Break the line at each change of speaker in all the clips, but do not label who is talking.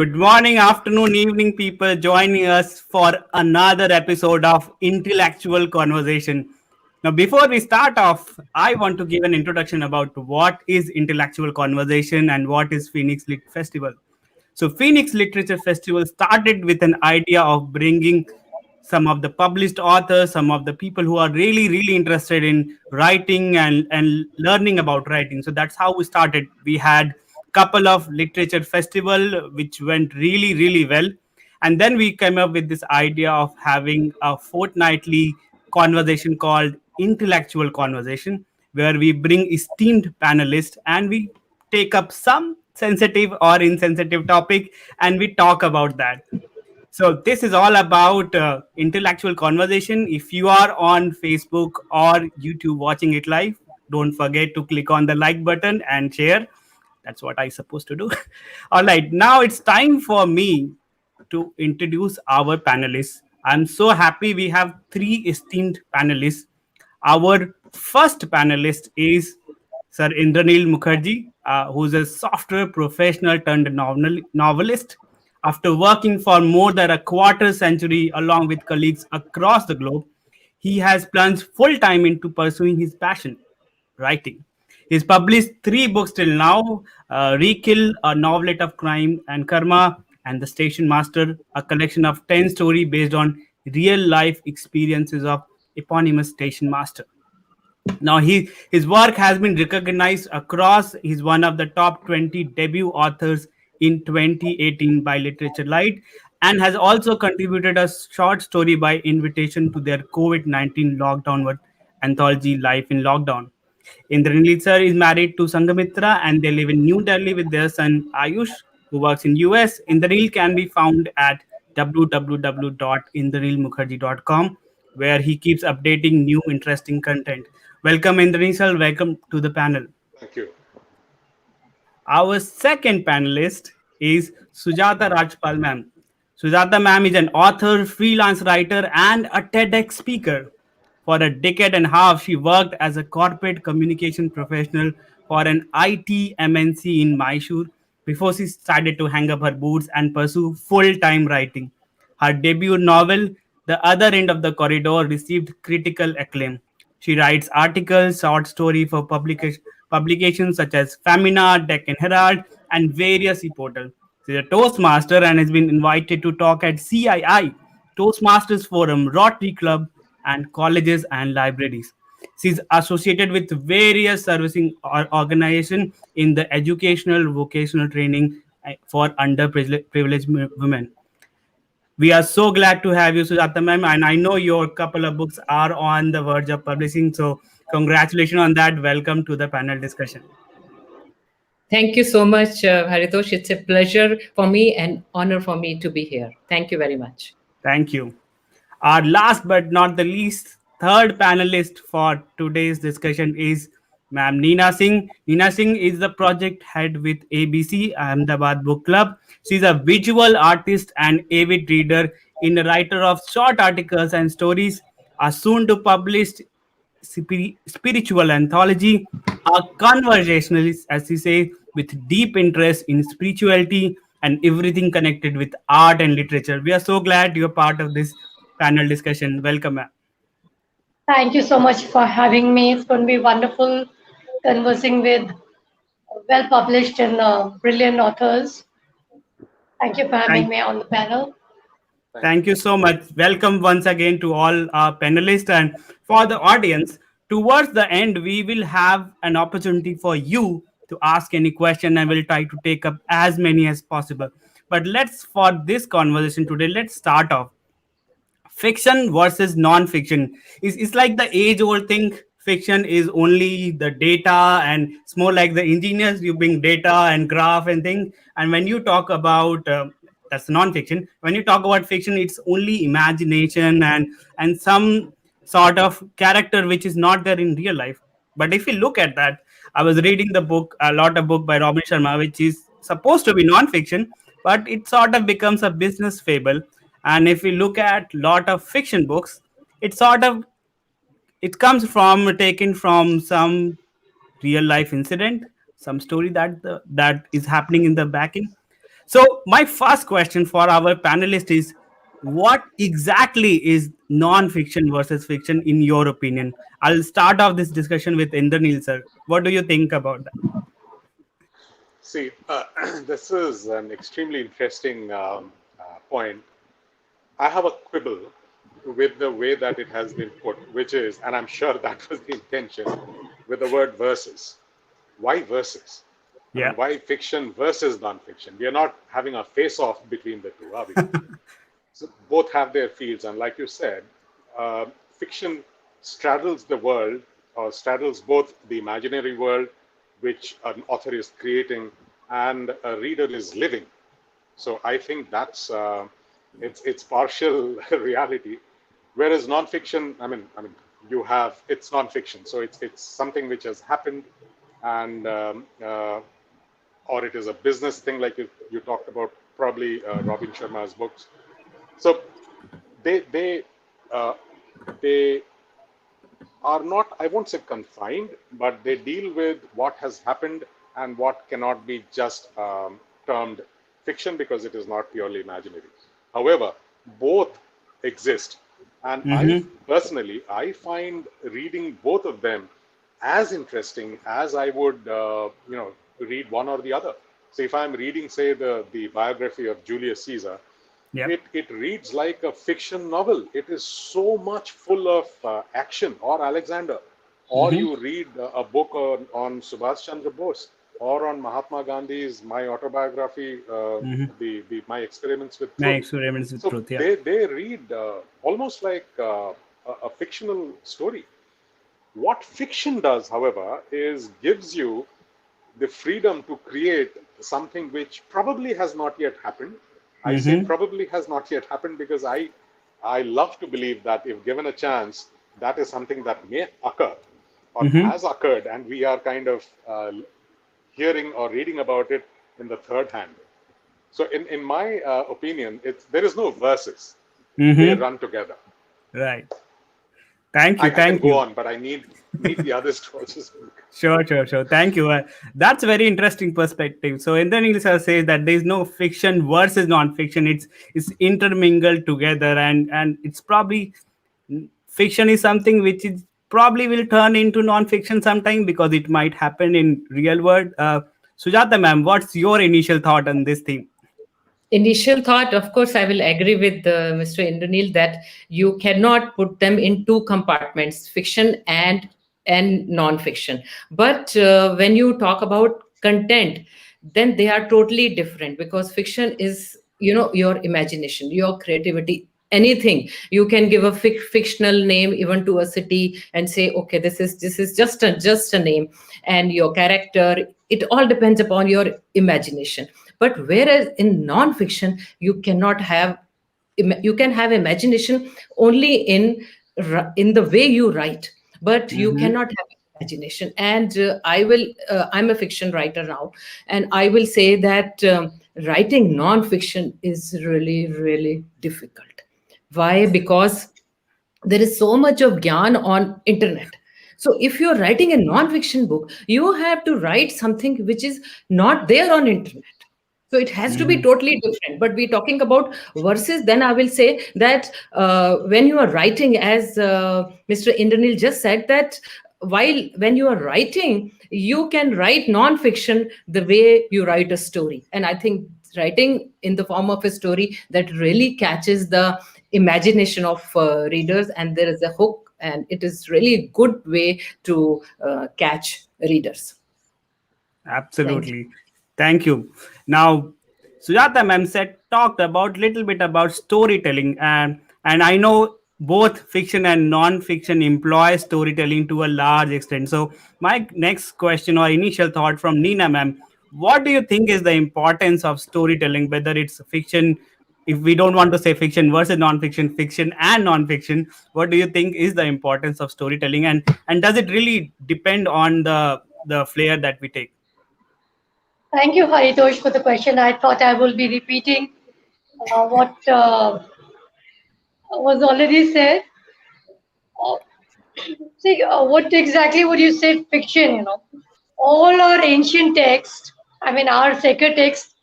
Good morning, afternoon, evening, people joining us for another episode of Intellectual Conversation. Now, before we start off, I want to give an introduction about what is Intellectual Conversation and what is Phoenix Lit Festival. So, Phoenix Literature Festival started with an idea of bringing some of the published authors, some of the people who are really interested in writing and learning about writing. So that's how we started. We had couple of literature festival which went really well, and then we came up with this idea of having a fortnightly conversation called intellectual conversation, where we bring esteemed panelists and we take up some sensitive or insensitive topic and we talk about that. So this is all about intellectual conversation. If you are on Facebook or YouTube watching it live, don't forget to click on the like button and share. That's what I supposed to do. All right, now it's time for me to introduce our panelists. I'm so happy we have three esteemed panelists. Our first panelist is Sir Indranil Mukherjee, who's a software professional turned novelist. After working for more than a quarter century along with colleagues across the globe, he has plunged full time into pursuing his passion, writing. He's published three books till now: Rekill, a novelette of crime and karma, and The Station Master, a collection of 10 stories based on real life experiences of eponymous station master. Now, his work has been recognized across. He's one of the top 20 debut authors in 2018 by Literature Light, and has also contributed a short story by invitation to their COVID-19 lockdown anthology, Life in Lockdown. Indranil sir is married to Sangamitra and they live in New Delhi with their son Ayush, who works in US. Indranil can be found at www.indranilmukherjee.com, where he keeps updating new interesting content. Welcome, Indranil sir. Welcome to the panel.
Thank you.
Our second panelist is Sujata Rajpal ma'am. Sujata ma'am is an author, freelance writer, and a TEDx speaker. For a decade and a half, she worked as a corporate communication professional for an IT MNC in Mysore before she decided to hang up her boots and pursue full time writing. Her debut novel, The Other End of the Corridor, received critical acclaim. She writes articles, short story for publications such as Femina, Deccan Herald, and various e-portals. She's a Toastmaster and has been invited to talk at CII, Toastmasters Forum, Rotary Club, and colleges and libraries. She's associated with various servicing organizations in the educational vocational training for underprivileged women. We are so glad to have you, Sujata ma'am, and I know your couple of books are on the verge of publishing. So, congratulations on that. Welcome to the panel discussion.
Thank you so much, Haritosh. It's a pleasure for me and honor for me to be here. Thank you very much.
Thank you. Our last but not the least, third panelist for today's discussion is Ma'am Neena Singh. Neena Singh is the project head with ABC Ahmedabad Book Club. She's a visual artist and avid reader, in a writer of short articles and stories, a soon to published spiritual anthology, a conversationalist, as he says, with deep interest in spirituality and everything connected with art and literature. We are so glad you're part of this panel discussion. Welcome, ma'am.
Thank you so much for having me. It's going to be wonderful conversing with well published and brilliant authors. Thank you for having
Thank,
me on the panel.
thank you so much. Welcome once again to all our panelists and for the audience. Towards the end, we will have an opportunity for you to ask any question and we'll try to take up as many as possible. But for this conversation today, let's start off. Fiction versus non-fiction is like the age old thing. Fiction is only the data and it's more like the engineers, you bring data and graph and thing. And when you talk about that's non-fiction, when you talk about fiction, it's only imagination and some sort of character which is not there in real life. But if you look at that, I was reading the book, a lot of book by Robin Sharma, which is supposed to be non-fiction, but it sort of becomes a business fable. And if we look at lot of fiction books, it sort of it comes from taken from some real life incident, some story that is happening in the backing. So, my first question for our panelist is, what exactly is non-fiction versus fiction in your opinion? I'll start off this discussion with Indranil sir. What do you think about that?
See, this is an extremely interesting point. I have a quibble with the way that it has been put, which is, and I'm sure that was the intention, with the word versus. Why versus? I mean,
Yeah.
why fiction versus non-fiction? We are not having a face-off between the two, are we? So both have their fields, and like you said, fiction straddles the world, or straddles both the imaginary world, which an author is creating, and a reader is living. So I think that's it's partial reality, whereas nonfiction, I mean, you have it's nonfiction, so it's something which has happened, and or it is a business thing, like you talked about, probably Robin Sharma's books. So they they uh, they are not, I won't say confined, but they deal with what has happened and what cannot be just termed fiction because it is not purely imaginary. However, both exist, and I
Mm-hmm.
personally I find reading both of them as interesting as I would read one or the other. So if I'm reading, say, the biography of Julius Caesar,
Yep.
it reads like a fiction novel. It is so much full of action, or Alexander, or
Mm-hmm.
you read a book on Subhash Chandra Bose, or on Mahatma Gandhi's my autobiography,
Mm-hmm.
the my experiments with
My
truth.
experiments with
So
truth. Yeah.
they read almost like a fictional story. What fiction does, however, is gives you the freedom to create something which probably has not yet happened. I say
Mm-hmm.
probably has not yet happened because I love to believe that if given a chance, that is something that may occur or
Mm-hmm.
has occurred, and we are kind of hearing or reading about it in the third hand. So, in my opinion, there is no versus; they
Mm-hmm.
run together.
Right. Thank you.
I can
Thank
go
you.
on, but I need the others to also speak.
Sure, sure, sure. Thank you. That's a very interesting perspective. So, in the English, says that there is no fiction versus non-fiction. It's intermingled together, and it's probably fiction is something which is probably will turn into non-fiction sometime because it might happen in real world. Sujata, ma'am, what's your initial thought on this theme?
Initial thought, of course, I will agree with Mr. Indranil that you cannot put them in two compartments, fiction and non-fiction. But when you talk about content, then they are totally different, because fiction is, your imagination, your creativity, anything. You can give a fictional name even to a city and say, okay, this is just a name, and your character. It all depends upon your imagination. But whereas in non-fiction, you can have imagination only in the way you write, but you
Mm-hmm.
cannot have imagination. And I'm a fiction writer now, and I will say that writing non-fiction is really, really difficult. Why? Because there is so much of gyan on internet. So if you're writing a non-fiction book, you have to write something which is not there on internet. So it has to be
Mm-hmm.
totally different. But we talking about verses, then I will say that when you are writing, as Mr. Indranil just said, that when you are writing, you can write non-fiction the way you write a story. And I think writing in the form of a story that really catches the imagination of readers, and there is a hook, and it is really good way to catch readers. Thank you.
Absolutely. Thank you. Now, Sujata ma'am said talked about little bit about storytelling, and I know both fiction and non-fiction employ storytelling to a large extent. So my next question or initial thought from Neena ma'am, what do you think is the importance of storytelling, whether it's fiction, if we don't want to say fiction versus non-fiction, fiction and non-fiction, what do you think is the importance of storytelling, and does it really depend on the flair that we take?
Thank you, Haritosh, for the question. I thought I will be repeating what was already said. Uh, See, what exactly would you say fiction? All our ancient texts, I mean, our sacred texts,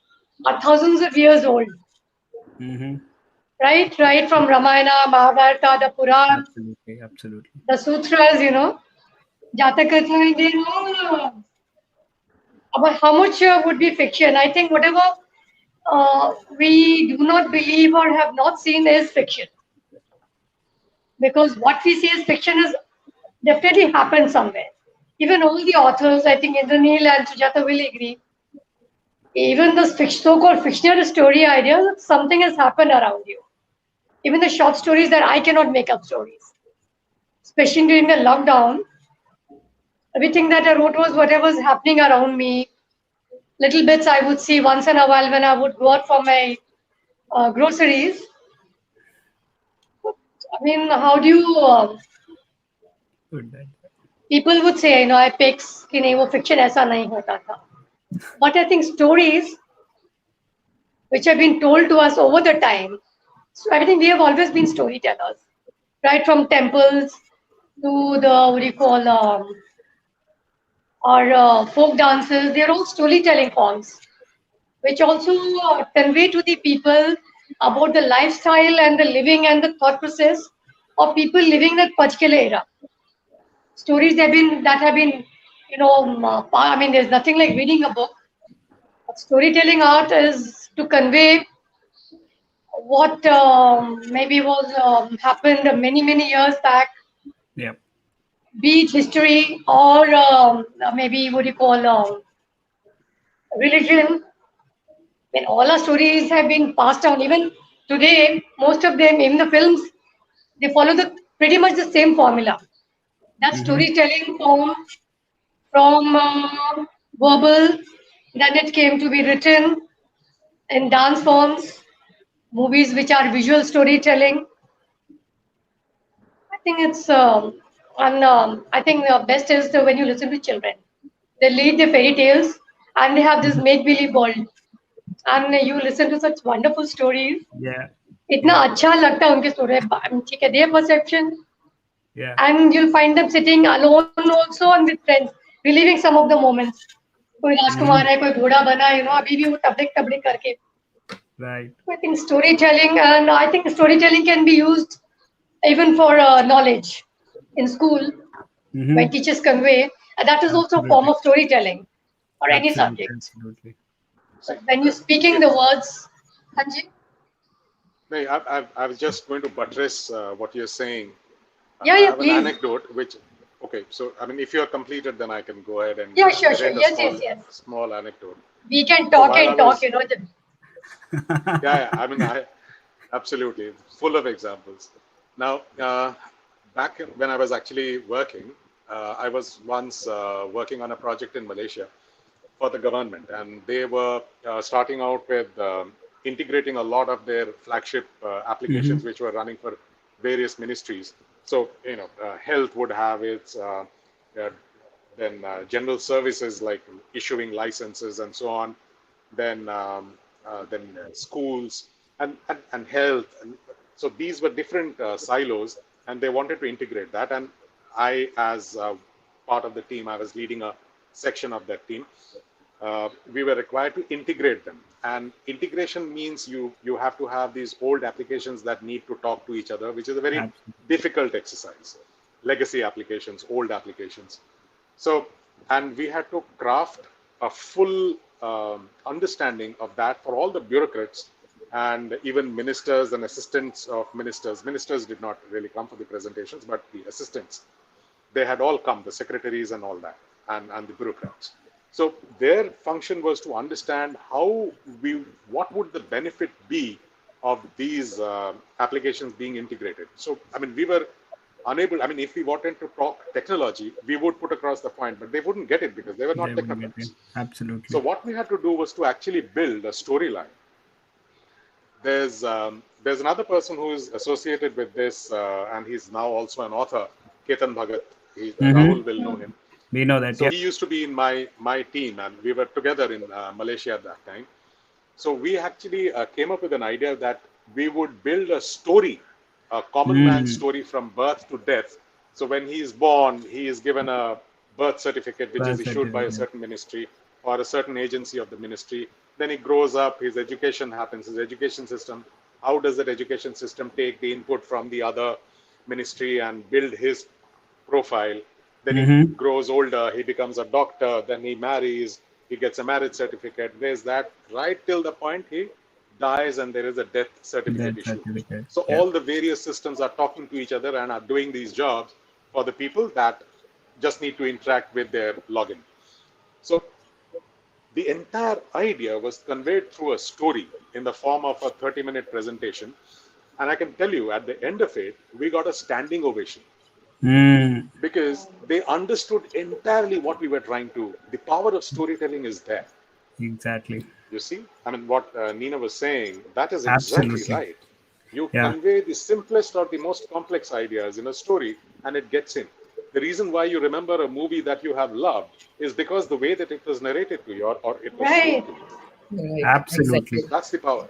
are thousands of years old,
Mm-hmm.
right? Right from Ramayana, Mahabharata, the Puran,
Absolutely. Absolutely.
the Sutras, Jatakatha, they know about how much would be fiction. I think whatever we do not believe or have not seen is fiction. Because what we see as fiction is definitely happened somewhere. Even all the authors, I think Indranil and Sujata will agree, even the so-called fictional story ideas, something has happened around you. Even the short stories that I cannot make up stories, especially during the lockdown, everything that I wrote was whatever's happening around me. Little bits I would see once in a while when I would go out for my groceries. I mean, how do you?
Good. That.
People would say, I pics कि नहीं वो fiction ऐसा नहीं होता था. But I think stories which have been told to us over the time. So I think we have always been storytellers, right? From temples to the what do you call or folk dances. They're all storytelling forms, which also convey to the people about the lifestyle and the living and the thought process of people living that particular era. Stories that have been, I mean, there's nothing like reading a book. But storytelling art is to convey what maybe was happened many years back,
Yeah.
be it history or maybe what do you call religion. When all our stories have been passed down, even today, most of them, even the films, they follow the pretty much the same formula. That
Mm-hmm.
storytelling form from verbal, then it came to be written in dance forms, movies which are visual storytelling. I think it's and I think the best is when you listen to children. They read the fairy tales and they have this make believe world, and you listen to such wonderful stories.
Yeah.
इतना
Yeah.
अच्छा लगता है उनके story ठीक है their perception,
Yeah.
and you'll find them sitting alone also and with friends reliving some of the moments. कोई
Mm-hmm.
राजकुमार है कोई घोड़ा बना अभी भी वो तबलिक तबलिक करके.
Right.
I think storytelling, and I think storytelling can be used even for knowledge in school when
Mm-hmm.
teachers convey. And that is also a form
Absolutely.
of storytelling or any
Absolutely.
subject.
Absolutely.
See,
But when you're speaking the
yes.
words, Hanji?
No, I was just going to buttress what you're saying.
Yeah,
I
yeah,
have an
please.
anecdote which, okay, so I mean, if you're completed, then I can go ahead and
Yeah, sure, sure.
narrate a
Yes, yes, yes.
small anecdote.
We can
So
talk
while I
and talk,
was, yeah, I mean, absolutely full of examples. Now, back when I was actually working, I was once working on a project in Malaysia for the government, and they were starting out with integrating a lot of their flagship
Mm-hmm.
applications, which were running for various ministries. So, health would have its, uh, then general services like issuing licenses and so on, then schools and health. And so these were different silos, and they wanted to integrate that. And I, as part of the team, I was leading a section of that team. We were required to integrate them, and integration means you have to have these old applications that need to talk to each other, which is a very
Absolutely.
difficult exercise. Legacy applications, old applications. So, and we had to craft a full understanding of that for all the bureaucrats and even ministers and assistants of ministers. Ministers did not really come for the presentations, but the assistants, they had all come, the secretaries and all that, and the bureaucrats. So their function was to understand what would the benefit be of these applications being integrated. So, I mean, we were unable, I mean, if we wanted to talk technology, we would put across the point, but they wouldn't get it because they were not
They wouldn't get
technocrats.
it. Absolutely.
So what we had to do was to actually build a storyline. There's another person who is associated with this, and he's now also an author, Ketan Bhagat.
Mm-hmm.
Rahul will know him.
We know that.
So
Yeah.
he used to be in my team, and we were together in Malaysia at that time. So we actually came up with an idea that we would build a story, a common man's
Mm.
story from birth to death. So when he is born, he is given a birth certificate, which is
Birth
issued by a
certificate.
certain ministry or a certain agency of the ministry. Then he grows up, his education happens, his education system. How does that education system take the input from the other ministry and build his profile? Then he
Mm-hmm.
grows older, he becomes a doctor, then he marries, he gets a marriage certificate. There's that right till the point he dies and there is a death certificate
That
issue.
certificate.
So
Yeah.
all the various systems are talking to each other and are doing these jobs for the people that just need to interact with their login. So the entire idea was conveyed through a story in the form of a 30-minute presentation. And I can tell you, at the end of it, we got a standing ovation
Mm,
because they understood entirely what we were trying to. The power of storytelling is there.
exactly.
You see, I mean, what Neena was saying, that is exactly
Absolutely.
right. You
Yeah.
convey the simplest or the most complex ideas in a story and it gets in. The reason why you remember a movie that you have loved is because the way that it was narrated to you or it was shown
Right.
to you.
Right.
Absolutely.
Exactly.
That's the power.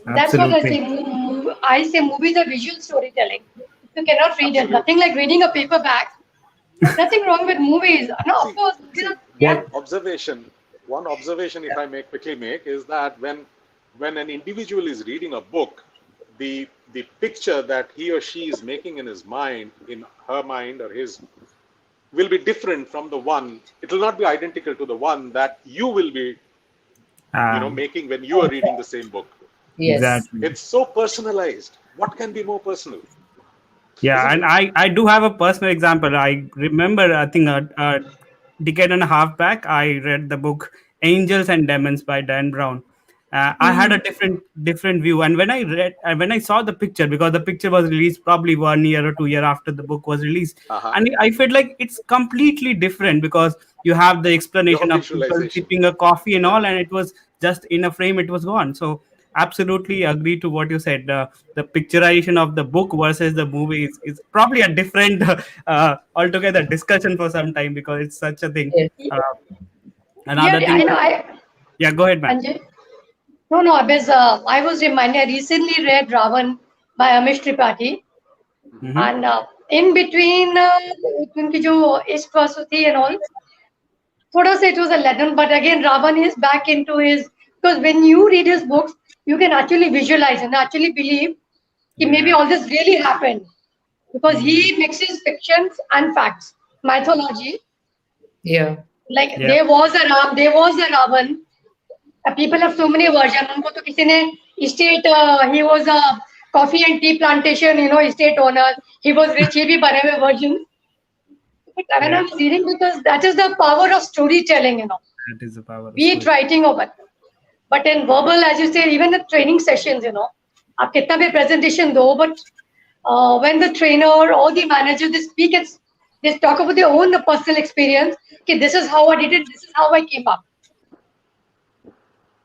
That's what I
Absolutely.
say. I say movies are visual storytelling. You cannot read it.
Absolutely.
Nothing like reading a paperback. Nothing wrong with movies. No, of
See,
course.
see,
Yeah.
one observation, if I may quickly make, is that when an individual is reading a book, the picture that he or she is making in his mind, in her mind or his, will be different from the one. It will not be identical to the one that you will be,
Um,
making when you are reading the same book.
Yes.
exactly.
It's so personalized. What can be more personal,
Yeah,
isn't
and
it?
I do have a personal example. I remember, I think a decade and a half back, I read the book Angels and Demons by Dan Brown. I had a different view, and when I saw the picture, because the picture was released probably 1 year or 2 year after the book was released,
Uh-huh.
and I felt like it's completely different because you have the
Your
explanation of people
visualization.
sipping a coffee and
Yeah.
all, and it was just in a frame, it was gone. So absolutely agree to what you said. The picturization of the book versus the movie is probably a different altogether discussion for some time because it's such a thing.
Yes.
Uh,
Yeah,
another thing,
I know.
yeah, go ahead, man.
Anjay. No, Abez, I was reminded, I recently read Ravan by Amish Tripathi.
Mhm.
Hmm.
And in between, उनकी जो इश्क वसुती and all, थोड़ा सा it was a legend, but again, Ravan is back into his, because when you read his books, you can actually visualize and actually believe that maybe
Yeah.
all this really happened. Because he
Mm.
mixes fictions and facts, mythology.
Yeah.
Like
Yeah.
there was a Ram, there was a Ravan. People have so many versions. उनको तो किसी ने estate, he was a coffee and tea plantation, estate owner. He was rich. He भी बने हुए versions. But when I
Yeah.
was reading, because that is the power of storytelling,
That is the power of
be it
story.
writing or what. But in verbal, as you say, even the training sessions, आप कितना भी presentation दो, but when the trainer or the manager they speak and they talk about their own personal experience. Okay, this is how I did it. This is how I came up.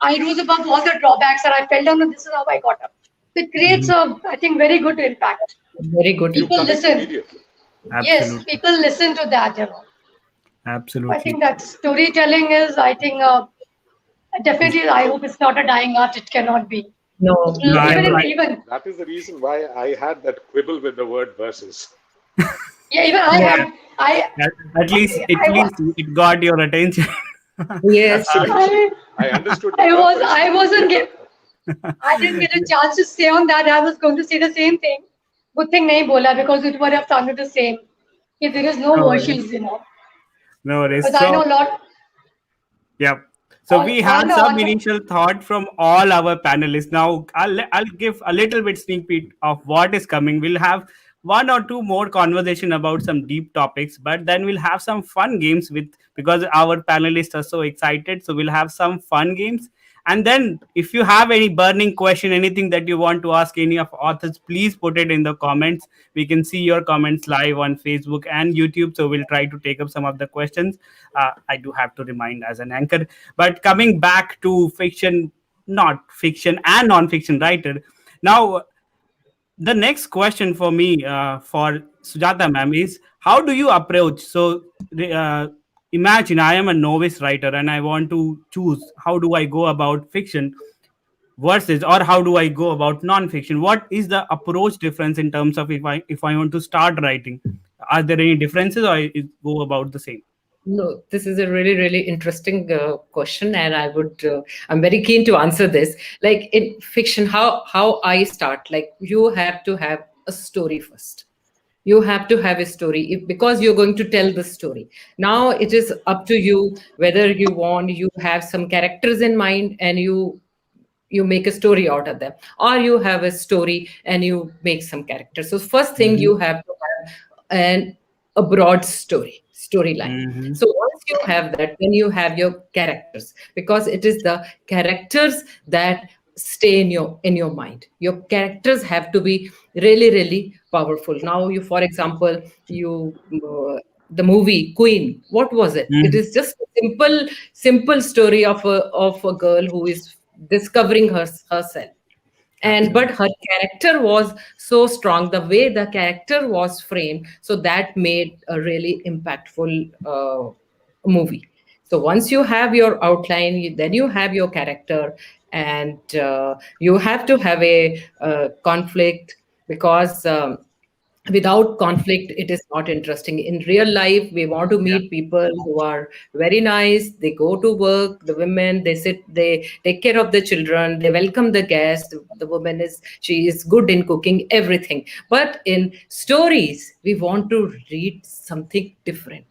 I rose above all the drawbacks and I fell down, and this is how I got up. So it creates
Mhm.
a, I think, very good impact.
Very good.
You
People
connect
listen.
immediately.
Yes,
Absolutely.
people listen to that. I
Absolutely.
think that storytelling is, I think,
Is-
definitely, I hope it's not a dying art. It cannot be.
No.
No,
Yeah.
I,
Even,
That is the reason why I had that quibble with the word verses.
yeah, even I
Yeah.
had, I,
at least it got your attention.
Yes.
Absolutely.
I,
I understood the
I was,
purpose,
I
but the
wasn't,
paper.
I didn't get a chance to say on that. I was going to say the same thing. Good thing nahi bola because it would have sounded the same. If there is no
No
versions,
worries. No worries.
Because I know
So
a lot.
yeah. So we
All
had
the
some
authors.
initial thought from all our panelists. Now I'll give a little bit sneak peek of what is coming. We'll have one or two more conversation about some deep topics, but then we'll have some fun games with because our panelists are so excited. So we'll have some fun games. And then if you have any burning question, anything that you want to ask any of authors, please put it in the comments. We can see your comments live on Facebook and YouTube. So we'll try to take up some of the questions. I do have to remind as an anchor. But coming back to fiction, not fiction and non-fiction writer. Now, the next question for me, for Sujata ma'am, is how do you approach? So, imagine I am a novice writer and I want to choose how do I go about fiction versus, or how do I go about non-fiction? What is the approach difference in terms of if I want to start writing? Are there any differences, or it go about the same?
No, this is a really, really interesting question, and I'm very keen to answer this. Like in fiction, how I start, like you have to have a story first. You have to have a story because you're going to tell the story. Now it is up to you whether you have some characters in mind and you make a story out of them, or you have a story and you make some characters. So first thing,
Mm-hmm.
you have to have an a broad storyline.
Mm-hmm.
So once you have that, then you have your characters, because it is the characters that stay in your mind. Your characters have to be really, really powerful. Now you, for example, you the movie Queen, what was it? It
Mm-hmm.
is just a simple story of a girl who is discovering herself, and but
Absolutely.
her character was so strong, the way the character was framed, so that made a really impactful movie. So once you have your outline, then you have your character, and you have to have a conflict, because without conflict it is not interesting. In real life, we want to
Yeah.
meet people who are very nice. They go to work, the women, they sit, they take care of the children, they welcome the guest. The woman is, she is good in cooking, everything. But in stories, we want to read something different,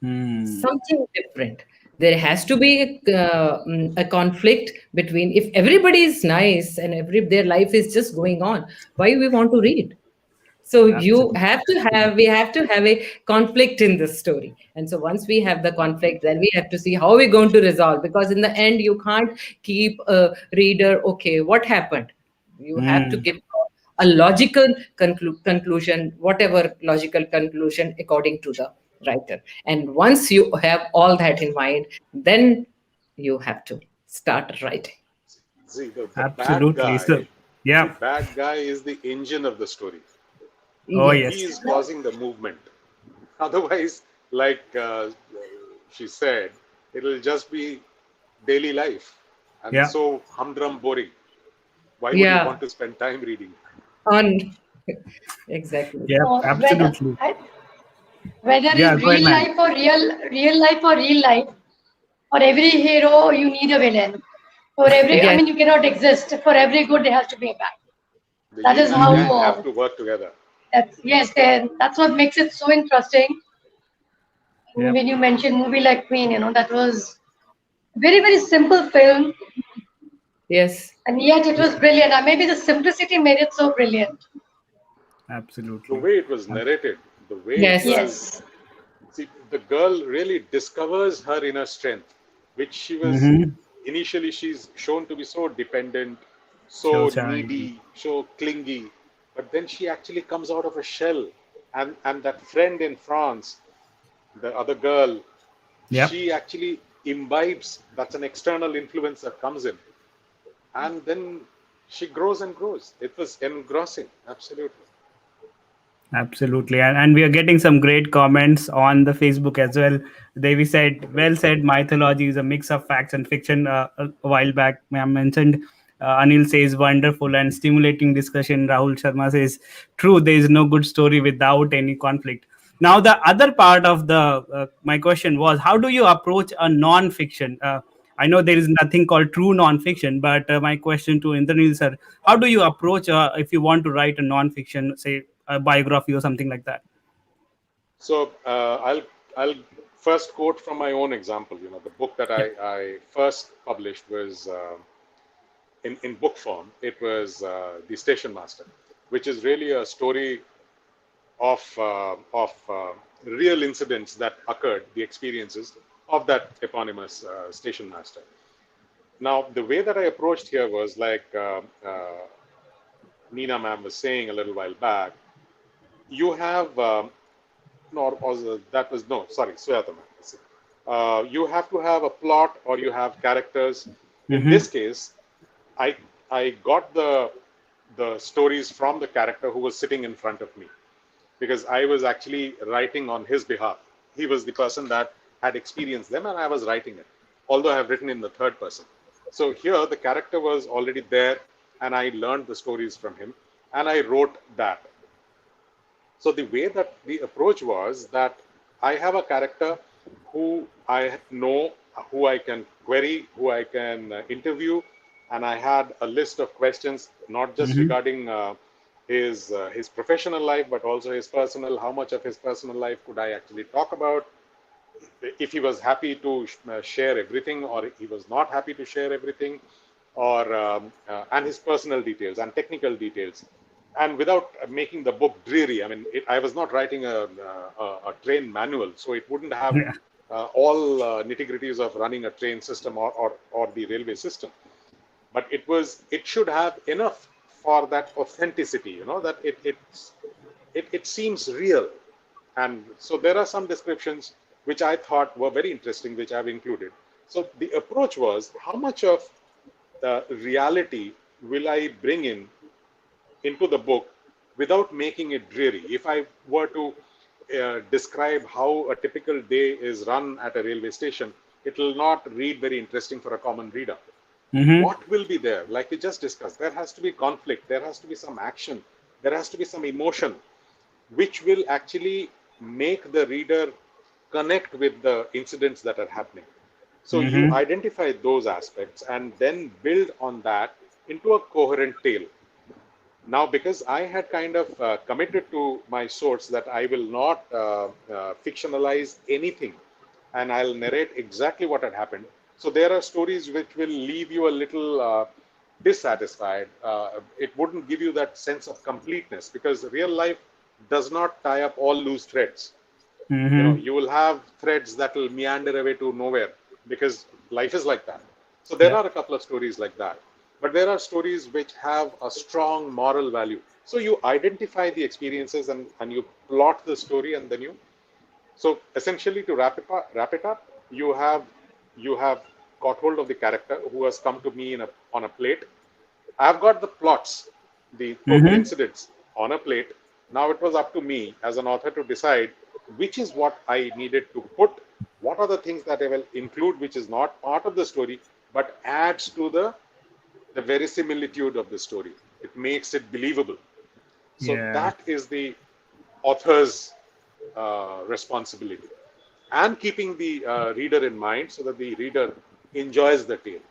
Mm.
something different. There has to be a conflict between, if everybody is nice and every their life is just going on, why we want to read? So
Absolutely.
we have to have a conflict in this story. And so once we have the conflict, then we have to see how we're going to resolve, because in the end you can't keep a reader, okay, what happened? You have to
Mm.
give a logical conclusion, whatever logical conclusion according to the writer. And once you have all that in mind, then you have to start writing.
See,
Absolutely. So,
the
yeah.
bad guy is the engine of the story.
Oh,
He
Yes.
is
yes.
causing the movement. Otherwise, like she said, it'll just be daily life and
Yeah.
so humdrum boring. Why would you
Yeah.
want to spend time reading?
On exactly.
Yeah.
So
Absolutely.
whether
Yeah.
in
Go ahead,
real
man.
life or real life, for every hero you need a villain. For every, I
Yes.
mean, you cannot exist. For every good, there has to be a bad.
The
That is
yin and
how.
Mm-hmm.
yang have to work together.
That's yes, and that's what makes it so interesting.
Yeah.
When you mentioned movie like Queen, that was very simple film,
Yes.
and yet it was
Yeah.
brilliant. And maybe the simplicity made it so brilliant.
The
Absolutely.
way it was narrated, the way it
Yes.
was.
Yes,
See, the girl really discovers her inner strength, which she was
Mm-hmm.
initially, she's shown to be so dependent,
So
so
challenging.
needy, so clingy. But then she actually comes out of a shell. And that friend in France, the other girl,
Yep.
she actually imbibes, that's an external influence that comes in. And then she grows and grows. It was engrossing, absolutely.
Absolutely, and we are getting some great comments on the Facebook as well. They we said, well said. Mythology is a mix of facts and fiction. A while back, ma'am mentioned. Anil says wonderful and stimulating discussion. Rahul Sharma says true. There is no good story without any conflict. Now, the other part of the my question was, how do you approach a non-fiction? I know there is nothing called true non-fiction, but my question to Indranil sir, how do you approach if you want to write a non-fiction, say a biography or something like that?
So I'll first quote from my own example. The book that
Yeah.
I first published was in book form. It was The Station Master, which is really a story of real incidents that occurred, the experiences of that eponymous station master. Now, the way that I approached here was like Neena ma'am was saying a little while back. You have no, that was no, sorry, Sujata ma'am. You have to have a plot or you have characters. In
Mm-hmm.
this case, I I got the stories from the character who was sitting in front of me because I was actually writing on his behalf. He was the person that had experienced them, and I was writing it, although I have written in the third person. So here, the character was already there, and I learned the stories from him, and I wrote that. So the way that the approach was that I have a character who I know, who I can query, who I can interview, and I had a list of questions not just
Mm-hmm.
regarding his professional life, but also his personal. How much of his personal life could I actually talk about? If he was happy to share everything, or he was not happy to share everything, or and his personal details and technical details, and without making the book dreary. I mean, I was not writing a train manual, so it wouldn't have
Yeah.
all nitty gritties of running a train system, or the railway system. But it should have enough for that authenticity, that it seems real. And so there are some descriptions which I thought were very interesting, which I've included. So the approach was, how much of the reality will I bring into the book without making it dreary? If I were to describe how a typical day is run at a railway station, it will not read very interesting for a common reader.
Mm-hmm.
What will be there? Like we just discussed, there has to be conflict, there has to be some action, there has to be some emotion, which will actually make the reader connect with the incidents that are happening. So you
Mm-hmm.
identify those aspects and then build on that into a coherent tale. Now, because I had kind of committed to my source that I will not fictionalize anything, and I'll narrate exactly what had happened. So there are stories which will leave you a little dissatisfied. It wouldn't give you that sense of completeness, because real life does not tie up all loose threads.
Mm-hmm.
You will have threads that will meander away to nowhere, because life is like that. So there
Yeah.
are a couple of stories like that, but there are stories which have a strong moral value. So you identify the experiences, and you plot the story, and then so essentially, to wrap it up, you have got hold of the character who has come to me on a plate. I've got the plots, the total
Mm-hmm.
incidents on a plate. Now it was up to me as an author to decide which is what I needed to put, what are the things that I will include, which is not part of the story, but adds to the verisimilitude of the story. It makes it believable. So
Yeah.
that is the author's responsibility, and keeping the reader in mind so that the reader enjoys the tale.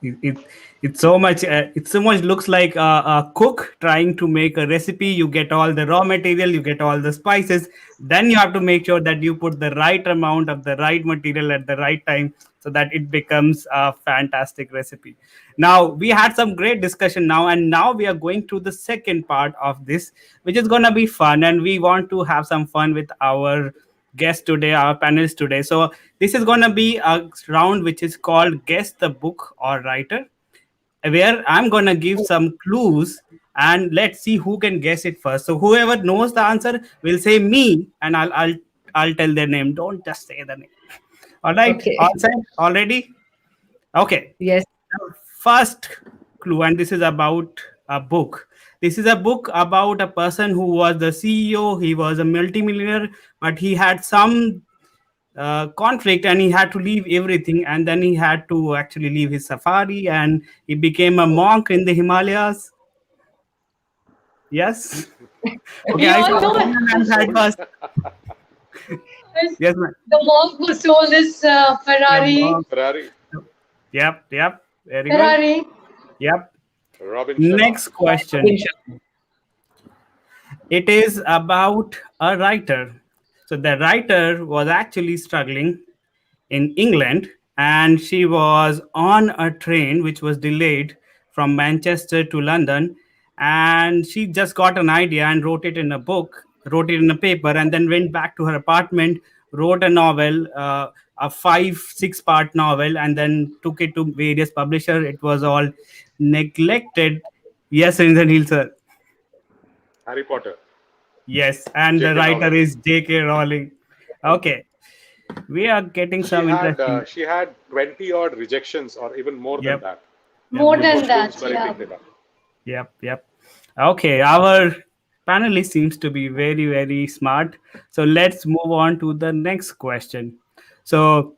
it, it it so much looks like a cook trying to make a recipe. You get all the raw material, you get all the spices, then you have to make sure that you put the right amount of the right material at the right time, so that it becomes a fantastic recipe. Now we had some great discussion now, and now we are going to the second part of this, which is going to be fun, and we want to have some fun with our guest today, our panelists today. So this is going to be a round which is called Guess the Book or Writer, where I'm going to give some clues and let's see who can guess it first. So whoever knows the answer will say me, and I'll tell their name. Don't just say the name. All right, all
Okay.
set, all ready? Okay.
Yes.
First clue, and this is about a book. This is a book about a person who was the CEO. He was a multimillionaire, but he had some conflict, and he had to leave everything, and then he had to actually leave his safari, and he became a monk in the Himalayas. Yes. Okay,
We
I
all
saw
know
Monk
Neena
who
hands high
sold
first. Yes, ma'am.
the monk who sold his
Yeah,
Ferrari.
monk.
Ferrari,
Yep, yep, very good.
Ferrari.
Yep.
Robin Sharma.
Next question.
Inshallah.
It is about a writer. So the writer was actually struggling in England, and she was on a train which was delayed from Manchester to London, and she just got an idea and wrote it in a book, wrote it in a paper, and then went back to her apartment, wrote a novel, a 5 6 part novel, and then took it to various publishers. It was all neglected. Yes, Indranil sir.
Harry Potter,
Yes, and the
J.K.
writer
Rowling.
is J.K. Rowling. Okay, we are getting
She
some
had
interesting.
20 odd rejections, or even more than
Yep,
that,
yep,
More
yep,
before
than that,
Bloomsbury
yeah.
picked it up.
yep, yep. Okay, our panelist seems to be very, very smart. So let's move on to the next question. So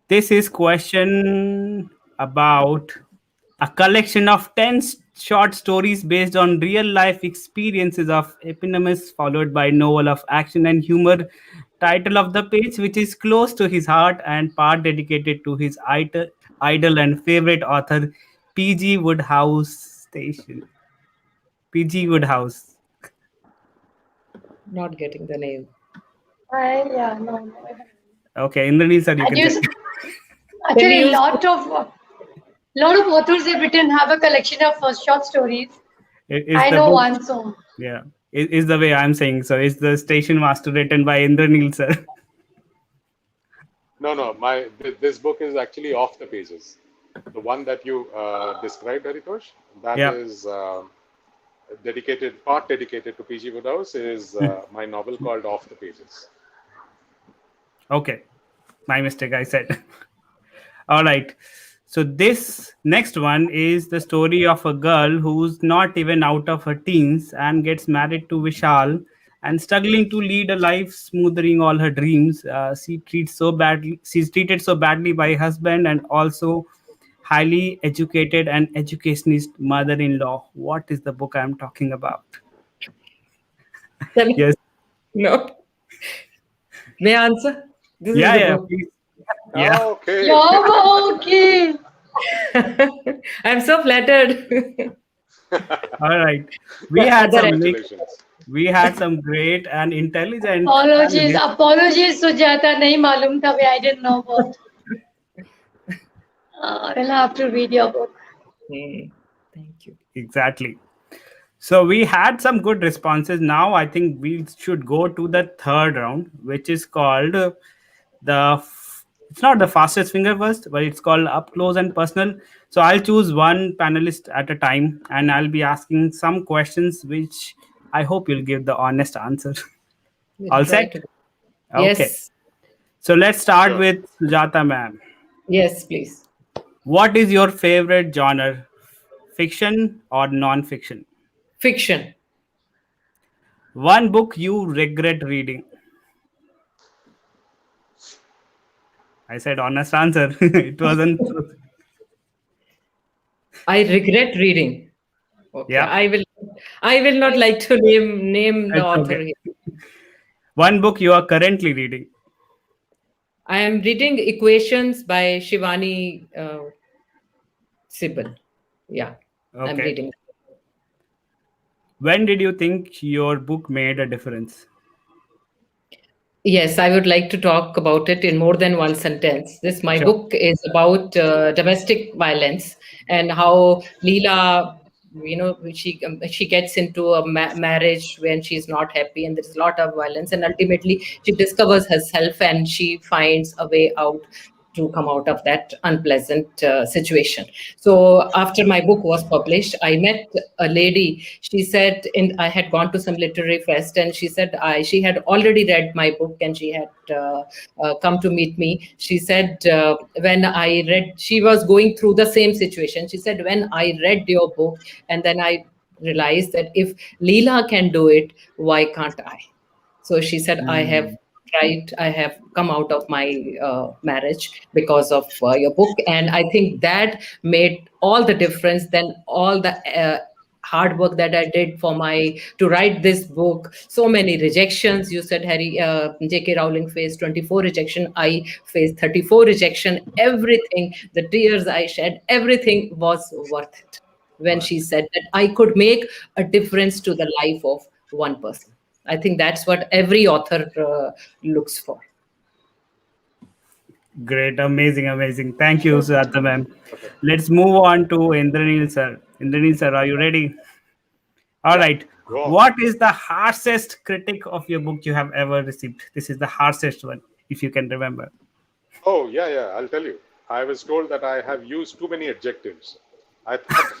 this is question about a collection of 10 short stories based on real life experiences of eponymous, followed by novel of action and humor. Title of the page, which is close to his heart and part dedicated to his idol and favorite author, P.G. Woodhouse Station. P.G. Woodhouse.
Not getting the name.
Yeah, no, no.
Okay, Indranil sir, you
And
can say.
Can we
actually,
use?
lot of authors have written have a collection of short stories.
Is
I
the
know
book,
one, so
yeah, is the way I'm saying. So, is the Station Master written by Indranil sir?
No, no, this book is actually off the pages. The one that you described, Haritosh, that
Yeah.
is part dedicated to PG Woodhouse, is my novel called Off the Pages.
Okay, my mistake, I said. All right. So this next one is the story of a girl who's not even out of her teens and gets married to Vishal and struggling to lead a life smoothing all her dreams. She's treated so badly by her husband and also highly educated and educationist mother-in-law. What is the book I'm talking about? Yes.
No. May I answer? This is
Yeah,
the
yeah,
book.
please. Yeah.
Okay.
yeah, okay.
I'm so flattered.
All right. We
The
had
other
some
end.
like
Congratulations.
we had some great and intelligent
Apologies,
panelists.
apologies, Sujata. नहीं मालूम था. I didn't know about. I'll have to read your book.
Thank you.
Exactly. So we had some good responses. Now I think we should go to the third round, which is called it's not the fastest finger first, but it's called up close and personal. So I'll choose one panelist at a time, and I'll be asking some questions, which I hope you'll give the honest answer.
We'll
All
try
set?
to.
Okay.
Yes.
So let's start
Sure.
with Sujata ma'am.
Yes, please.
What is your favorite genre? Fiction or non-fiction?
Fiction.
One book you regret reading. I said honest answer. It wasn't truth.
I regret reading. Okay.
Yeah,
I will not like to name the
it's
author
okay.
here.
One book you are currently reading.
I am reading Equations by Shivani Sibbal. Yeah. I'm
Okay.
reading.
When did you think your book made a difference?
Yes, I would like to talk about it in more than one sentence. This my
Sure.
book is about domestic violence and how Leela, she gets into a marriage when she's not happy and there's a lot of violence, and ultimately she discovers herself and she finds a way out to come out of that unpleasant situation. So after my book was published, I met a lady. She said, I had gone to some literary fest, and she said she had already read my book and she had come to meet me. She said, when I read, she was going through the same situation. She said, when I read your book, and then I realized that if Leela can do it, why can't I? So she said, I have come out of my marriage because of your book. And I think that made all the difference. Then all the hard work that I did to write this book, so many rejections. You said J.K. Rowling faced 24 rejection. I faced 34 rejection. Everything, the tears I shed, everything was worth it when she said that I could make a difference to the life of one person. I think that's what every author looks for.
Great, amazing, amazing. Thank you, Sujata ma'am.
Okay.
Let's move on to Indranil sir. Indranil sir, are you ready? All
Yeah,
right.
go on.
What is the harshest critic of your book you have ever received? This is the harshest one, if you can remember.
Oh, yeah, yeah, I'll tell you. I was told that I have used too many adjectives. I thought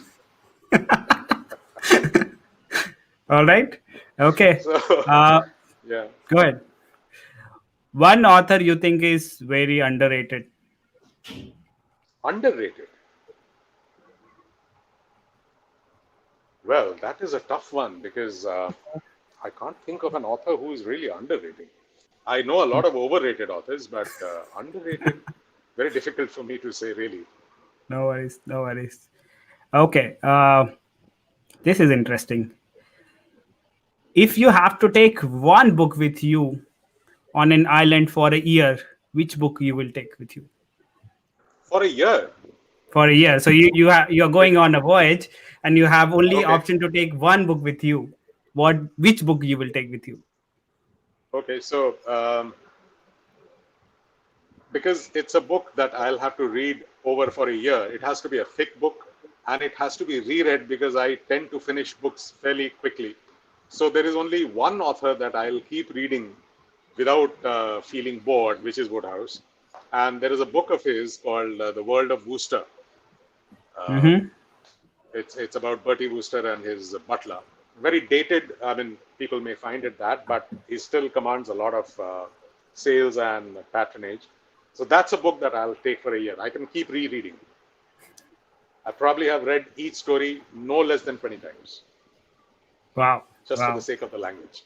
All right. Okay.
so.
Uh,
Yeah,
Go ahead. One author you think is very underrated.
underrated. Well, that is a tough one because I can't think of an author who is really underrated. I know a lot of overrated authors, but underrated, very difficult for me to say, really.
No worries. No worries. Okay. This is interesting. If you have to take one book with you on an island for a year, which book you will take with you?
For a year.
For a year. So you're going on a voyage and you have only
Okay.
option to take one book with you. Which book you will take with you?
Okay. So because it's a book that I'll have to read over for a year, it has to be a thick book and it has to be reread because I tend to finish books fairly quickly. So there is only one author that I'll keep reading without feeling bored, which is Woodhouse. And there is a book of his called The World of Wooster.
Mm-hmm.
It's about Bertie Wooster and his butler. Very dated. I mean, people may find it that, but he still commands a lot of sales and patronage. So that's a book that I'll take for a year. I can keep rereading. I probably have read each story no less than 20 times,
Wow.
just for the
Wow.
sake of the language.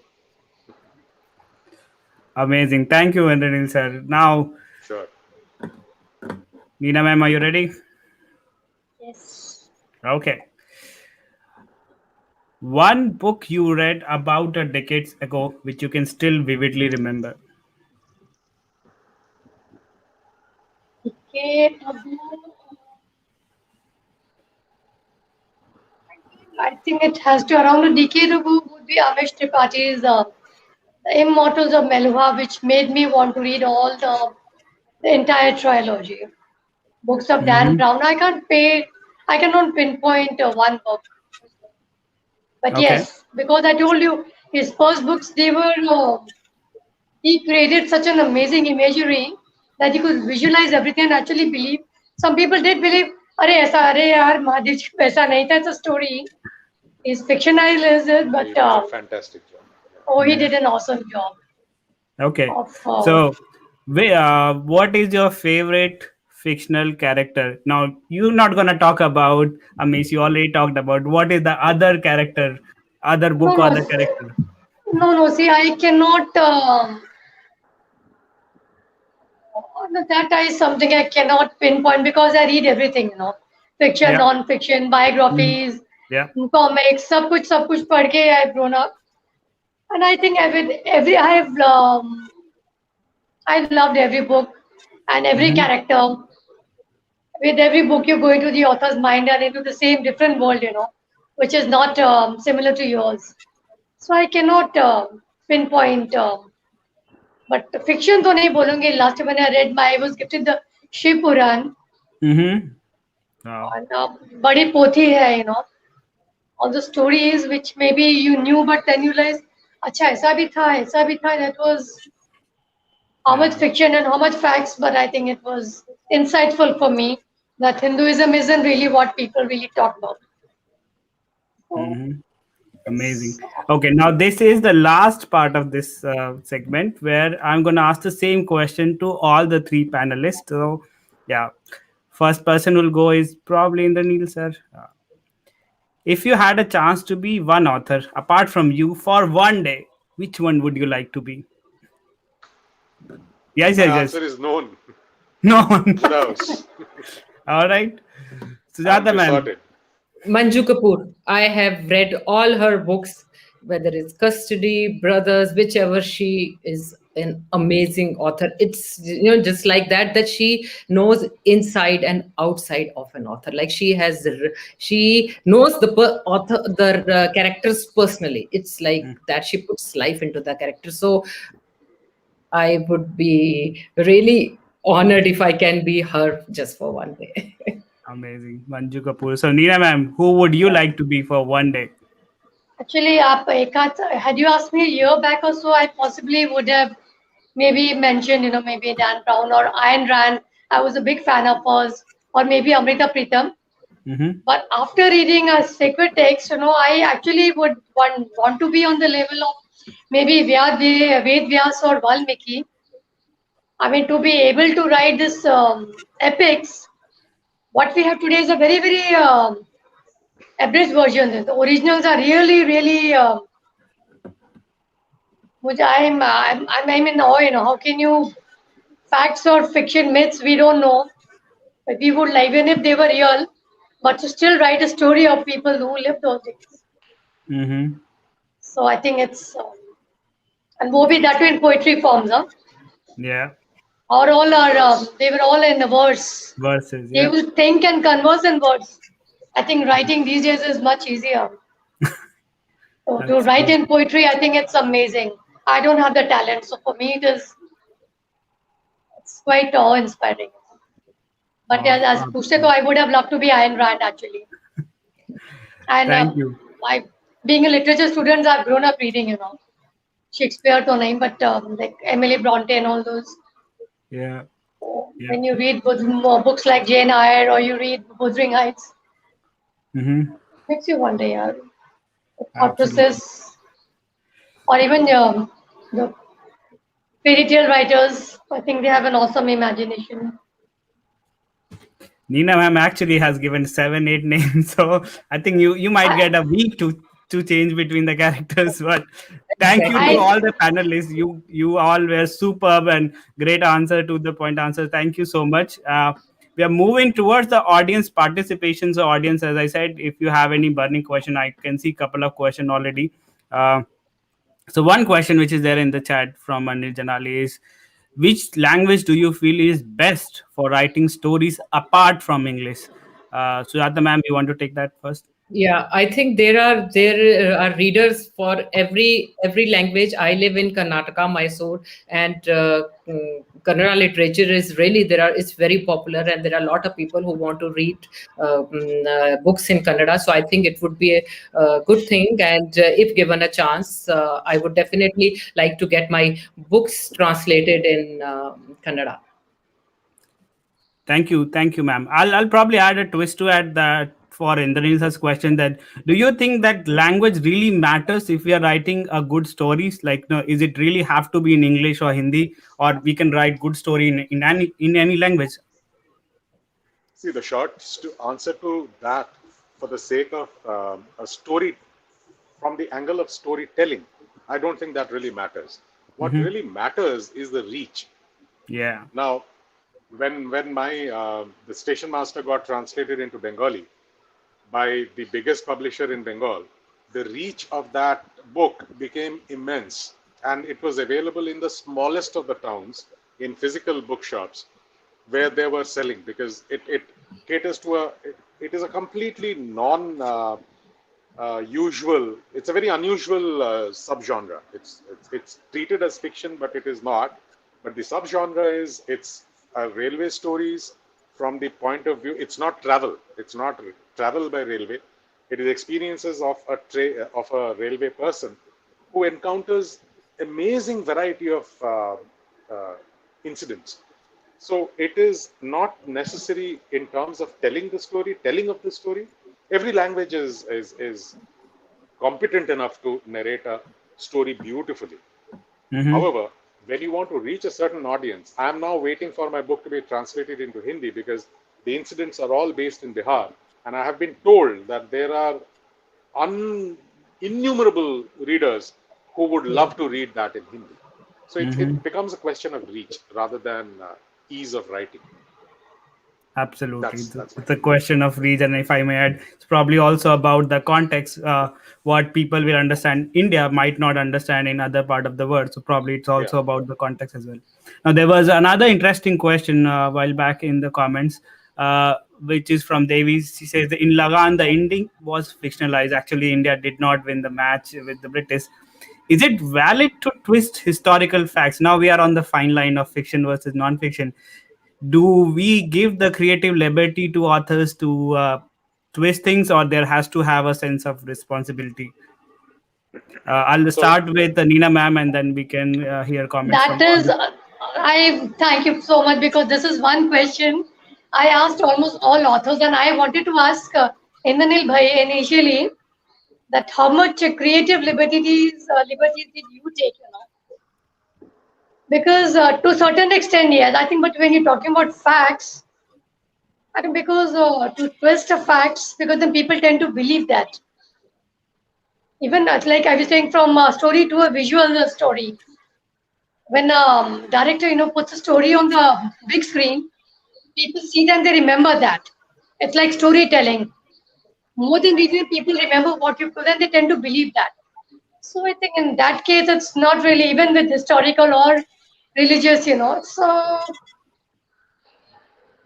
Amazing. Thank you, Indranil sir. Now,
Sure.
Neena ma'am, are you ready?
Yes.
Okay. One book you read about a decades ago, which you can still vividly remember.
Okay. I think it has to around a decade ago would be Amish Tripathi's The Immortals of Meluha, which made me want to read all the entire trilogy. Books of Dan
Mm-hmm.
Brown. I cannot pinpoint one book. But
Okay.
yes, because I told you his first books, he created such an amazing imagery that you could visualize everything and actually believe. Some people did believe, अरे यार महादेव जी को ऐसा नहीं था. It's a story. He's fictionalized it,
He
but
does a fantastic job.
oh, he
Yeah.
did an awesome job
Okay.
of.
So, what is your favorite fictional character? Now, you're not gonna talk about Amish. You already talked about what is the other character, other
No,
book or
no,
other character.
no. See, I cannot. That is something I cannot pinpoint because I read everything. Fiction,
Yeah.
non-fiction,
Mhm.
biographies,
Yeah.
comics, सब कुछ पढ़ के I've grown up, and I think I've loved every book and every
Mm-hmm.
character. With every book, you go into the author's mind and into the same different world, which is not similar to yours. So I cannot pinpoint. But fiction तो नहीं बोलूँगी. Last time when I read I was gifted the Shiv Puran.
Mm-hmm. Wow.
And बड़ी पोथी है, all the stories which maybe you knew, but then you realize, अच्छा ऐसा भी था. That was how much
Yeah.
fiction and how much facts, but I think it was insightful for me that Hinduism isn't really what people really talk about. So,
Mm-hmm. Amazing.
yes.
Okay, now this is the last part of this segment where I'm going to ask the same question to all the three panelists. So, yeah, first person will go is probably Indranil sir. If you had a chance to be one author apart from you for one day, which one would you like to be? Yes,
My
yes,
answer
yes.
is known.
No one.
Woodhouse.
All right. Sujata
Answer
ma'am.
sorted.
Manju Kapoor. I have read all her books, whether it's Custody, Brothers, whichever. She is an amazing author. It's just like that she knows inside and outside of an author. Like she knows the characters personally. It's like that she puts life into the character. So I would be really honored if I can be her just for one day.
Amazing. Manju Kapoor. So, Neena ma'am, who would you like to be for one day?
Actually, had you asked me a year back or so, I possibly would have maybe mentioned, maybe Dan Brown or Ayn Rand. I was a big fan of hers, or maybe Amrita Pritam.
Mm-hmm.
But after reading a sacred text, I actually would want to be on the level of maybe Ved Vyas or Valmiki. I mean, to be able to write this epics, what we have today is a very, very abridged version. The originals are really, really. Which I'm in awe. How can you facts or fiction myths we don't know, but we would like even if they were real, but to still write a story of people who lived those days.
Mm-hmm.
So I think it's And maybe that too in poetry forms, huh?
Yeah.
Or all are,
Yes.
they were all in the verse.
Verses.
They
Yeah.
will think and converse in words. I think writing these days is much easier. So to write
Absolutely.
in poetry, I think it's amazing. I don't have the talent, so for me it's quite awe-inspiring. But
Oh,
as Pushte,
absolutely.
I would have loved to be Ayn Rand actually. And
Thank you.
I, being a literature student, I've grown up reading, Shakespeare to name, but like Emily Bronte and all those.
Yeah. Yeah.
When you read books like Jane Eyre or you read Wuthering Heights,
Mm-hmm.
makes you wonder, yeah, the thought
Absolutely.
process, or even the fairy tale writers. I think they have an awesome imagination.
Neena ma'am actually has given 7, 8 names, so I think you might
I,
get a week to change between the characters. But thank you to
Exactly.
I
all the panelists. You all were superb and great answer to the point answer. Thank you so much. We are moving towards the audience participation. So audience, as I said, if you have any burning question, I can see a couple of question already. Uh, so one question which is there in the chat from Anil Janali is, which language do you feel is best for writing stories apart from English? Sujata ma'am, you want to take that first?
Yeah, I think there are readers for every language. I live in Karnataka, Mysore, and Kannada literature is really there are it's very popular, and there are a lot of people who want to read books in Kannada. So I think it would be a good thing, and if given a chance, I would definitely like to get my books translated in Kannada.
Thank you, ma'am. I'll probably add a twist to add that for Indranil's question, that do you think that language really matters if we are writing a good stories? Like, no, is it really have to be in English or Hindi, or we can write good story in any language?
See, the answer to that, for the sake of a story from the angle of storytelling, I don't think that really matters. What
Hmm.
really matters is the reach.
Yeah.
Now, when my the station master got translated into Bengali by the biggest publisher in Bengal, the reach of that book became immense, and it was available in the smallest of the towns in physical bookshops where they were selling, because it caters to it is a completely non usual, it's a very unusual subgenre. It's treated as fiction, but it is not. But the subgenre is, it's railway stories from the point of view. It's not travel. It's not travel by railway. It is experiences of of a railway person who encounters amazing variety of uh, incidents. So it is not necessary in terms of telling of the story. Every language is competent enough to narrate a story beautifully.
Hmm.
However, when you want to reach a certain audience, I am now waiting for my book to be translated into Hindi, because the incidents are all based in Bihar, and I have been told that there are innumerable readers who would love to read that in Hindi. So it becomes a question of reach rather than ease of writing.
Absolutely.
That's my
It's a
take.
question of region. If I may add, it's probably also about the context. What people will understand India might not understand in other part of the world. So probably it's
Yeah.
also about the context as well. Now there was another interesting question a while back in the comments, which is from Davies. She says in Lagan the ending was fictionalized. Actually, India did not win the match with the British. Is it valid to twist historical facts? Now we are on the fine line of fiction versus non-fiction. Do we give the creative liberty to authors to twist things, or there has to have a sense of responsibility? I'll
So
start with Neena ma'am, and then we can hear comments
that
from
is,
audience.
I thank you so much because this is one question I asked almost all authors, and I wanted to ask Indranil Bhai initially that how much creative liberties did you take, Because to a certain extent, yes, I think, but when you're talking about facts, I think because to twist the facts, because then people tend to believe that. Even like I was saying, from a story to a visual story. When director, puts a story on the big screen, people see that and they remember that. It's like storytelling. More than reading, people remember what you've told and they tend to believe that. So I think in that case, it's not really even with historical or religious, So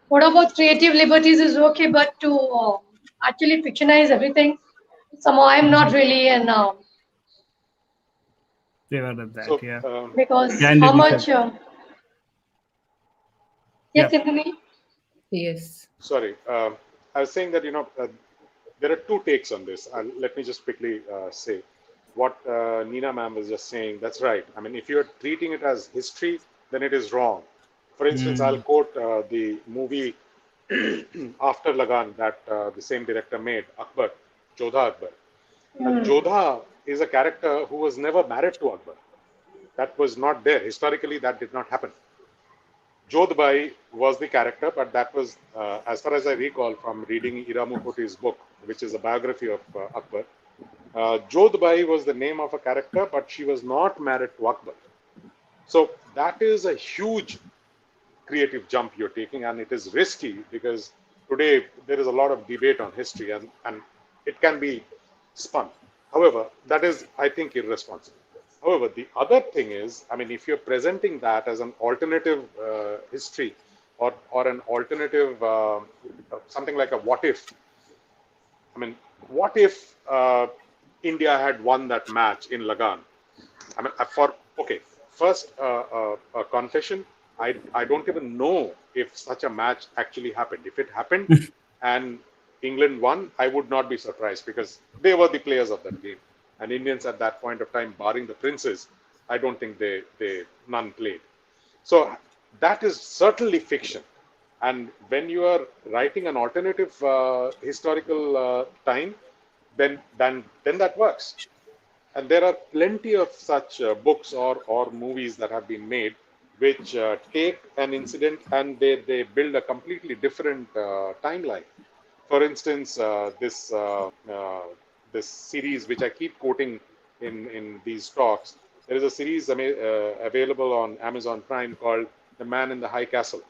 what about creative liberties is okay, but to actually fictionize everything, somehow I'm not really in
Favor of that,
So,
yeah.
because
Yeah,
how
indeed,
much?
yeah.
Yes, Anthony?
Yes.
sorry, I was saying that there are two takes on this. Let me just quickly say what Neena ma'am was just saying. That's right. I mean, if you're treating it as history, then it is wrong. For instance, I'll
Mm.
quote the movie After Lagan that the same director made, Akbar, Jodha Akbar. Jodha is a character who was never married to Akbar. That was not there. Historically, that did not happen. Jodhbai was the character, but that was, as far as I recall from reading Ira Mukherjee's book, which is a biography of Akbar. Jodhbai was the name of a character, but she was not married to Akbar. So that is a huge creative jump you're taking, and it is risky because today there is a lot of debate on history, and it can be spun. However, that is, I think, irresponsible. However, the other thing is, I mean, if you're presenting that as an alternative history or an alternative something like a what if, I mean, what if India had won that match in Lagan? I mean, okay, first a confession. I don't even know if such a match actually happened. If it happened and England won, I would not be surprised because they were the players of that game. And Indians at that point of time, barring the princes, I don't think they none played. So that is certainly fiction. And when you are writing an alternative historical time, then that works. And there are plenty of such books or movies that have been made which take an incident and they build a completely different timeline. For instance, this series which I keep quoting in these talks, there is a series available on Amazon Prime called The Man in the High Castle.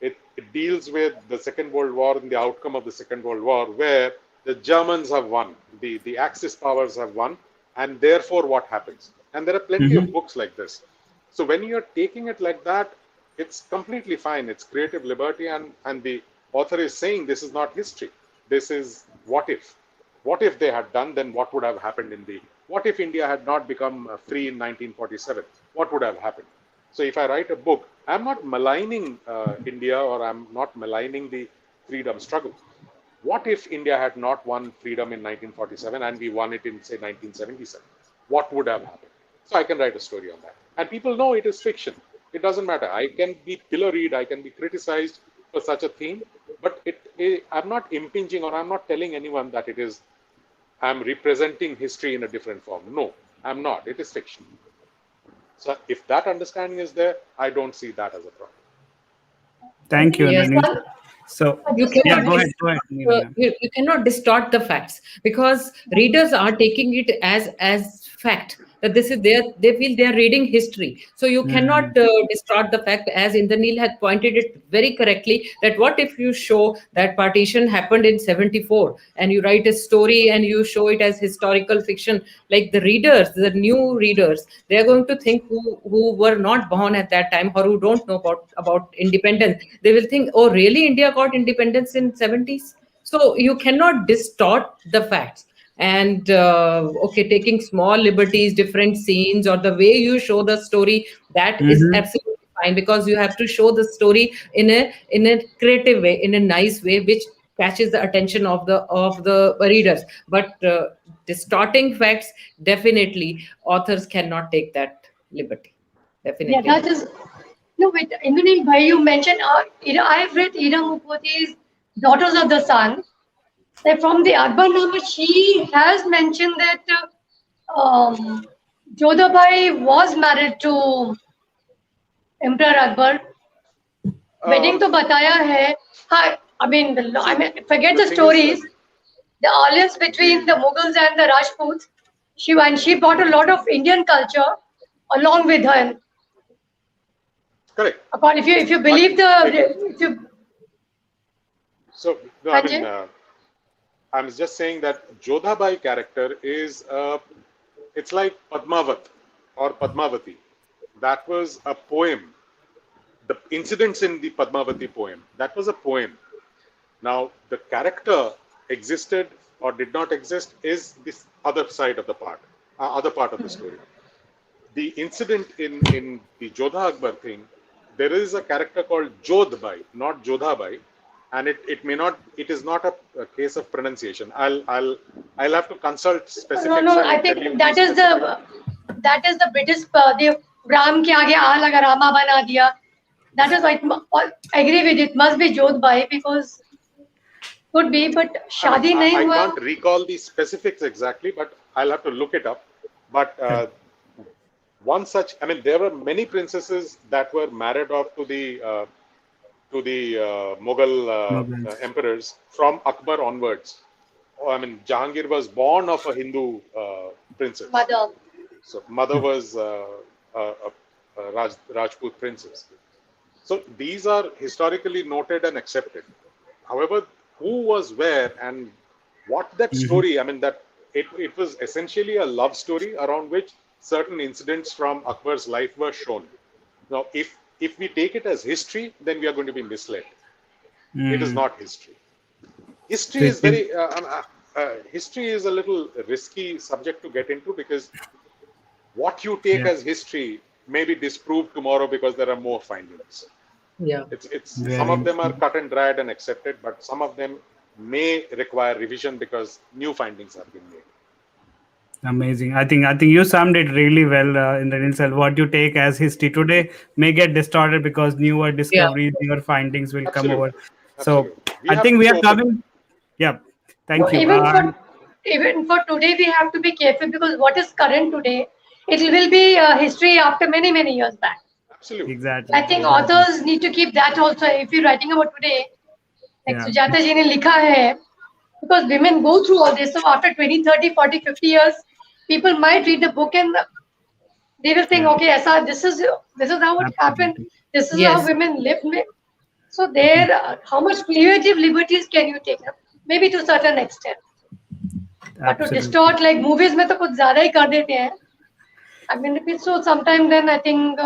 It deals with the Second World War and the outcome of the Second World War, where the Germans have won, the Axis powers have won, and therefore what happens? And there are plenty of
Mhm.
books like this. So when you're taking it like that, it's completely fine. It's creative liberty, and the author is saying this is not history. This is what if. What if they had done? Then what would have happened in the? What if India had not become free in 1947? What would have happened? So if I write a book, I'm not maligning India or I'm not maligning the freedom struggle. What if India had not won freedom in 1947 and we won it in, say, 1977? What would have happened? So I can write a story on that. And people know it is fiction. It doesn't matter. I can be pilloried, I can be criticized for such a theme, but I'm not impinging or I'm not telling anyone that it is, I'm representing history in a different form. No, I'm not. It is fiction. So if that understanding is there, I don't see that as a problem.
Thank you,
Yes.
Indranil. So,
You
Just
yeah,
cannot
go
one.
ahead, go ahead, Neena ma'am.
you cannot distort the facts because readers are taking it as fact that this is their, they feel they are reading history, so you cannot
Mm.
distort the fact, as Indranil had pointed it very correctly, that what if you show that partition happened in 74 and you write a story and you show it as historical fiction, like the readers, the new readers, they are going to think, who were not born at that time or who don't know about independence, they will think, oh really, India got independence in 70s. So you cannot distort the facts. And okay, taking small liberties, different scenes, or the way you show the story, that is
Mhm.
absolutely fine, because you have to show the story in a creative way, in a nice way, which catches the attention of the readers. But distorting facts, definitely authors cannot take that liberty,
Yeah,
definitely
that
not.
is. No, wait, Indranil Bhai, you mentioned, I've read Ira Mukherjee's Daughters of the Sun. Like from the Akbarnama, she has mentioned that Jodhabai was married to Emperor Akbar. Wedding
Um,
to bataya hai. Hi, I
See,
mean, forget
the
the
thing is,
stories. The alliance between
the
the Mughals and the Rajputs. She brought a lot of Indian culture along with her.
correct.
If you
But
believe the
if
if you
so, no, I mean,
Sanjay,
I'm just saying that Jodhabai character is a It's like Padmavat or Padmavati. That was a poem. The incidents in the Padmavati poem, that was a poem. Now, the character existed or did not exist is this other side of the other part of the story. The incident in the Jodha Akbar thing, there is a character called Jodhbai, not Jodhabai, and it is not a case of pronunciation. I'll have to consult
No,
specifics
no,
and
I
tell
think
you the specific.
that is the British. The Ram ke aage aa laga Rama bana diya. That is I agree with it. Must be Jodhbai because could be, but
I mean,
शादी नहीं
I
हुआ.
can't recall the specifics exactly, but I'll have to look it up. But one such, I mean, there were many princesses that were married off to the Mughal
Mughals.
emperors from Akbar onwards. Oh, I mean, Jahangir was born of a Hindu princess.
Mother.
So mother was a Rajput princess. So these are historically noted and accepted. However, who was where and what that story, I mean, that it was essentially a love story around which certain incidents from Akbar's life were shown. Now, if we take it as history, then we are going to be misled. It is not history. History is very history is a little risky subject to get into because what you take as history may be disproved tomorrow because there are more findings.
Yeah.
It's some of them are cut and dried and accepted, but some of them may require revision because new findings have been made.
Amazing. I think you summed it really well in the insult. What you take as history today may get distorted because newer
Yeah.
discoveries, newer findings will come over.
Absolutely.
So
Absolutely. We
I
have
think
to
we
be
are
open.
coming. Yeah.
No,
Thank you.
even for today, we have to be careful because what is current today, it will be history after many years back.
Absolutely.
Exactly.
I think
Exactly.
authors need to keep that also. If you're writing about today, like
Yeah.
Sujata ji ne likha hai, because women go through all this. So after 20, 30, 40, 50 years, people might read the book and they will think,
Yeah.
okay, Asa, this is how it happened.
Absolutely.
This is how
Yes.
women live. So there, how much creative liberties can you take? Maybe to a certain extent. But to
Absolutely.
distort like movies में तो कुछ ज़्यादा ही कर देते हैं. I mean, if it's so sometime then I think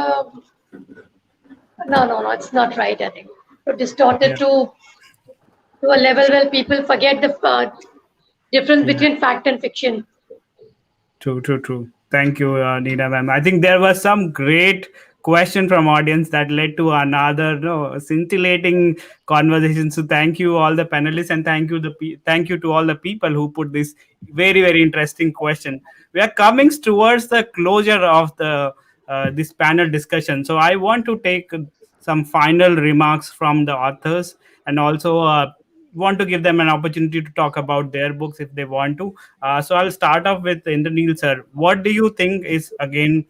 no, it's not right. I think to distort
Yeah.
it to a level where people forget the difference
Yeah.
between fact and fiction.
True. Thank you, Neena ma'am. I think there was some great question from audience that led to another scintillating conversation. So thank you all the panelists and thank you to all the people who put this very interesting question. We are coming towards the closure of the this panel discussion. So I want to take some final remarks from the authors and also want to give them an opportunity to talk about their books if they want to. So I'll start off with Indranil sir. What do you think is again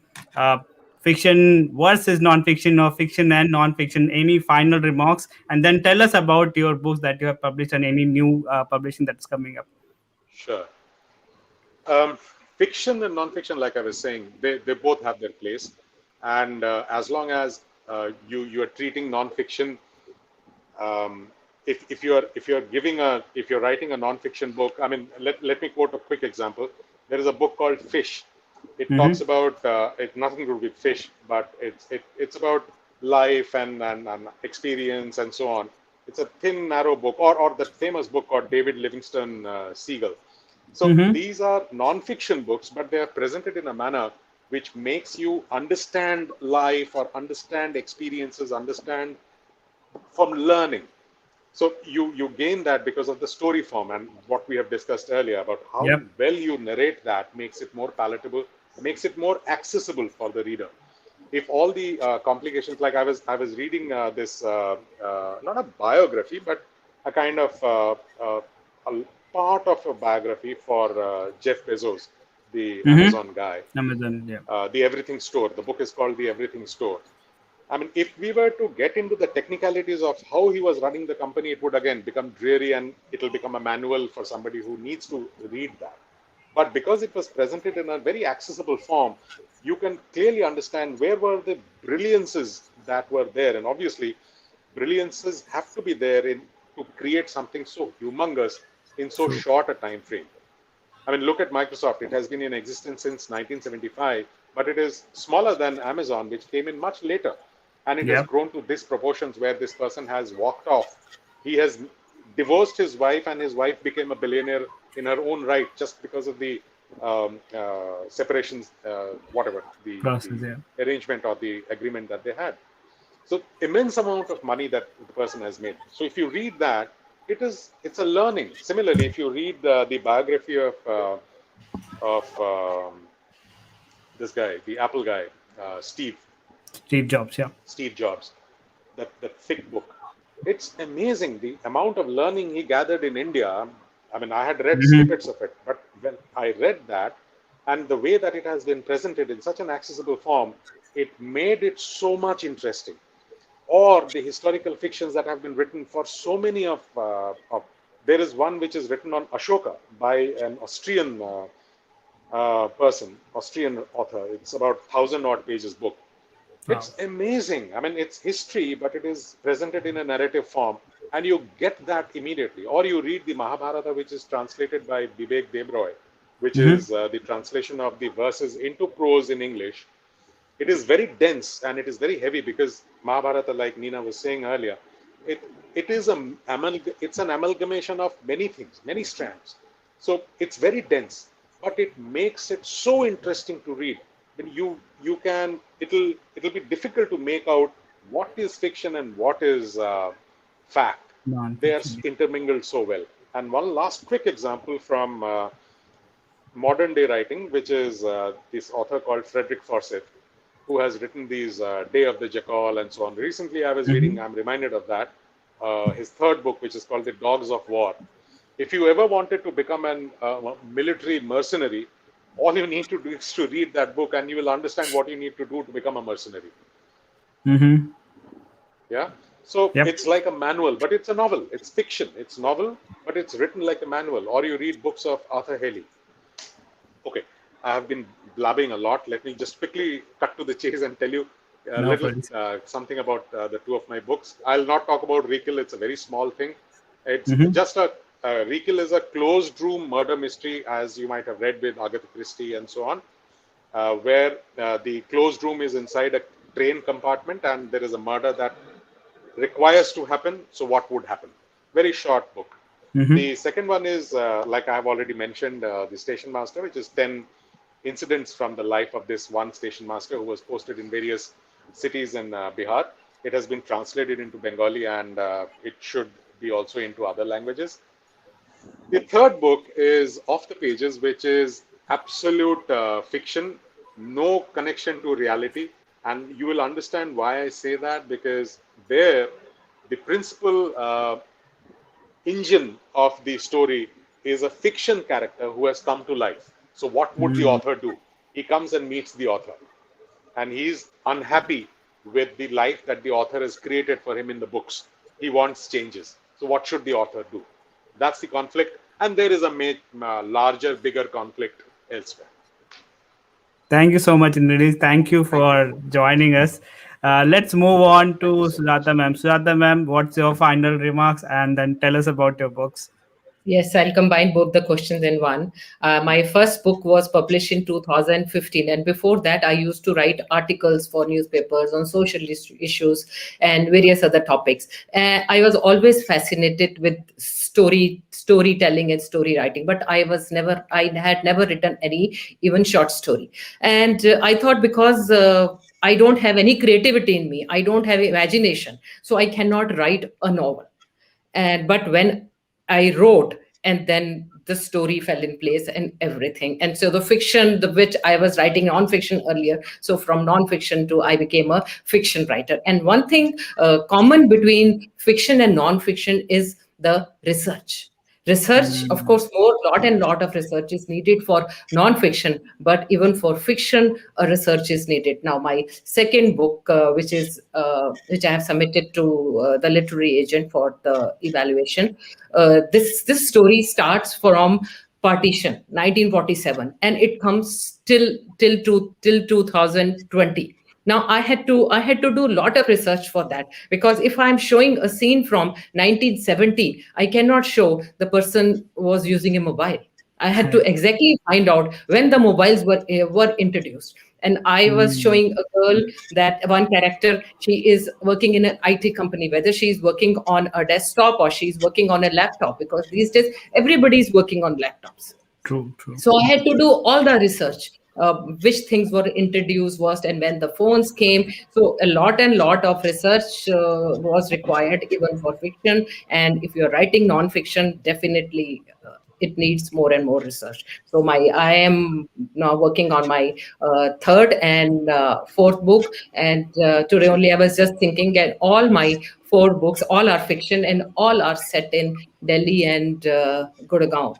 fiction versus non-fiction or fiction and non-fiction? Any final remarks, and then tell us about your books that you have published and any new publishing that's coming up.
Sure. Fiction and non-fiction, like I was saying, they both have their place, and as long as you are treating non-fiction, if you're writing a non-fiction book, I mean, let me quote a quick example. There is a book called Fish. It talks about it's nothing to do with fish, but it's about life and experience and so on. It's a thin, narrow book, or the famous book called David Livingston Seagull. So these are non-fiction books, but they are presented in a manner which makes you understand life or understand experiences, understand from learning. So you gain that because of the story form and what we have discussed earlier about how
Yep.
well you narrate that makes it more palatable, makes it more accessible for the reader. If all the complications, like I was reading this not a biography but a kind of a part of a biography for Jeff Bezos, the Amazon guy,
Amazon. Yeah.
the Everything Store. The book is called The Everything Store. I mean, if we were to get into the technicalities of how he was running the company, it would again become dreary and it'll become a manual for somebody who needs to read that. But because it was presented in a very accessible form, you can clearly understand where were the brilliances that were there. And obviously, brilliances have to be there to create something so humongous in so short a time frame. I mean, look at Microsoft. It has been in existence since 1975, but it is smaller than Amazon, which came in much later. And it has
Yep.
grown to this proportions where this person has walked off. He has divorced his wife, and his wife became a billionaire in her own right just because of the separations, whatever,
Process.
the
Yeah.
arrangement or the agreement that they had. So immense amount of money that the person has made. So if you read that, it's a learning. Similarly, if you read the biography of this guy, the Apple guy, Steve
Steve Jobs. Yeah.
Steve Jobs, that thick book, it's amazing the amount of learning he gathered in India. I mean, I had read
Mm-hmm.
snippets of it, but when I read that and the way that it has been presented in such an accessible form, it made it so much interesting. Or the historical fictions that have been written for so many of there is one which is written on Ashoka by an Austrian Austrian author. It's about 1,000 odd pages book.
Wow.
It's amazing. I mean, it's history, but it is presented in a narrative form, and you get that immediately. Or you read the Mahabharata, which is translated by Vivek Debroy, which
Mm-hmm.
is the translation of the verses into prose in English. It is very dense and it is very heavy because Mahabharata, like Neena was saying earlier, it it is it's an amalgamation of many things, many strands. So it's very dense, but it makes it so interesting to read. And you can it'll be difficult to make out what is fiction and what is fact. They are
Non-fiction.
intermingled so well. And one last quick example from modern day writing, which is this author called Frederick Forsyth, who has written these Day of the Jackal and so on. Recently, I was reading,
Mm-hmm.
I'm reminded of that, his third book, which is called The Dogs of War. If you ever wanted to become an military mercenary, all you need to do is to read that book and you will understand what you need to do to become a mercenary.
Mm-hmm.
Yeah. So
Yep.
it's like a manual, but it's a novel. It's fiction. It's novel, but it's written like a manual. Or you read books of Arthur Haley. Okay, I have been blabbing a lot. Let me just quickly cut to the chase and tell you a
No
little
worries.
something about the two of my books. I'll not talk about Rekill. It's a very small thing. It's
Mm-hmm.
just Rekill is a closed room murder mystery, as you might have read with Agatha Christie and so on, where the closed room is inside a train compartment and there is a murder that requires to happen. So what would happen? Very short book.
Mm-hmm.
The second one is, like I have already mentioned, the Station Master, which is 10 incidents from the life of this one station master who was posted in various cities in Bihar. It has been translated into Bengali and it should be also into other languages. The third book is Off the Pages, which is absolute fiction, no connection to reality. And you will understand why I say that, because there, the principal engine of the story is a fiction character who has come to life. So, what would the
Mm-hmm.
author do? He comes and meets the author, and he's unhappy with the life that the author has created for him in the books. He wants changes. So, what should the author do? That's the conflict, and there is a larger, bigger conflict elsewhere.
Thank you so much, Indranil. Thank you
Thank you.
for joining us. Let's move on to
Thank you so much.
Sujata ma'am. Sujata ma'am, what's your final remarks? And then tell us about your books.
Yes, I'll combine both the questions in one. My first book was published in 2015, and before that, I used to write articles for newspapers on social issues and various other topics. I was always fascinated with storytelling and story writing, but I had never written any even short story. And I thought, because I don't have any creativity in me, I don't have imagination, so I cannot write a novel. But when I wrote, and then the story fell in place and everything. And so the fiction, the which I was writing non-fiction earlier, so from non-fiction to I became a fiction writer. And one thing common between fiction and non-fiction is the research. Of
Mm-hmm.
course, more lot and lot of research is needed for non-fiction, but even for fiction, a research is needed. Now my second book, which I have submitted to the literary agent for the evaluation, this story starts from partition 1947, and it comes till 2020. Now I had to do a lot of research for that, because if I'm showing a scene from 1970, I cannot show the person was using a mobile. I had to exactly find out when the mobiles were introduced. And I was
Mm,
showing a girl that one character, she is working in an IT company, whether she's working on a desktop or she's working on a laptop, because these days everybody's working on laptops.
true, true.
So I had to do all the research, which things were introduced first and when the phones came. So a lot and lot of research was required even for fiction. And if you're writing non-fiction, definitely it needs more and more research. So I am now working on my third and fourth book. And today only I was just thinking that all my four books, all are fiction and all are set in Delhi and Gurgaon.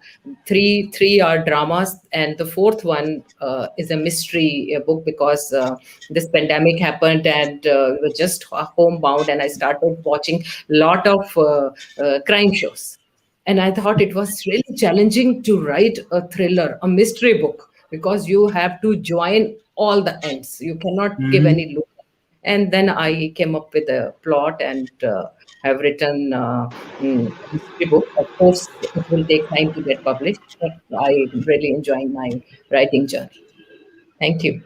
Three are dramas, and the fourth one is a mystery book, because this pandemic happened and we were just homebound, and I started watching a lot of crime shows. And I thought it was really challenging to write a thriller, a mystery book, because you have to join all the ends. You cannot give
Hmm.
any loop. And then I came up with a plot and have written a mystery book. Of course, it will take time to get published, but I'm really enjoying my writing journey. Thank you.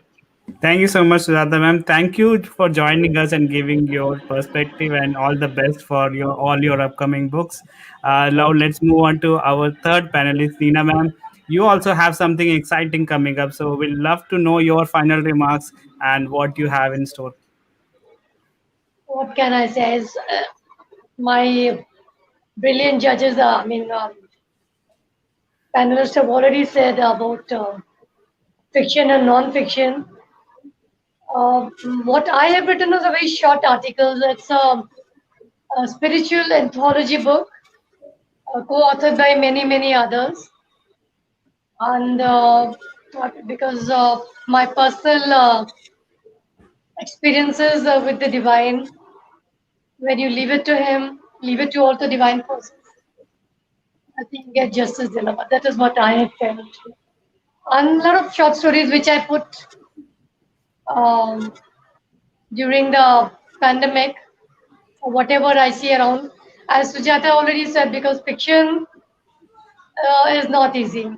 Thank you so much, Sujata ma'am. Thank you for joining us and giving your perspective, and all the best for your all your upcoming books. Now
Thank you.
let's move on to our third panelist, Neena ma'am. You also have something exciting coming up, so we'd love to know your final remarks and what you have in store.
What can I say? Is my brilliant judges, panelists have already said about fiction and non-fiction. What I have written is a very short article. It's a spiritual anthology book, co-authored by many others, and because of my personal experiences with the divine, when you leave it to Him, leave it to all the divine forces, I think you get justice delivered. That is what I have felt. And a lot of short stories which I put um, during the pandemic, or whatever I see around. As Sujata already said, because fiction is not easy.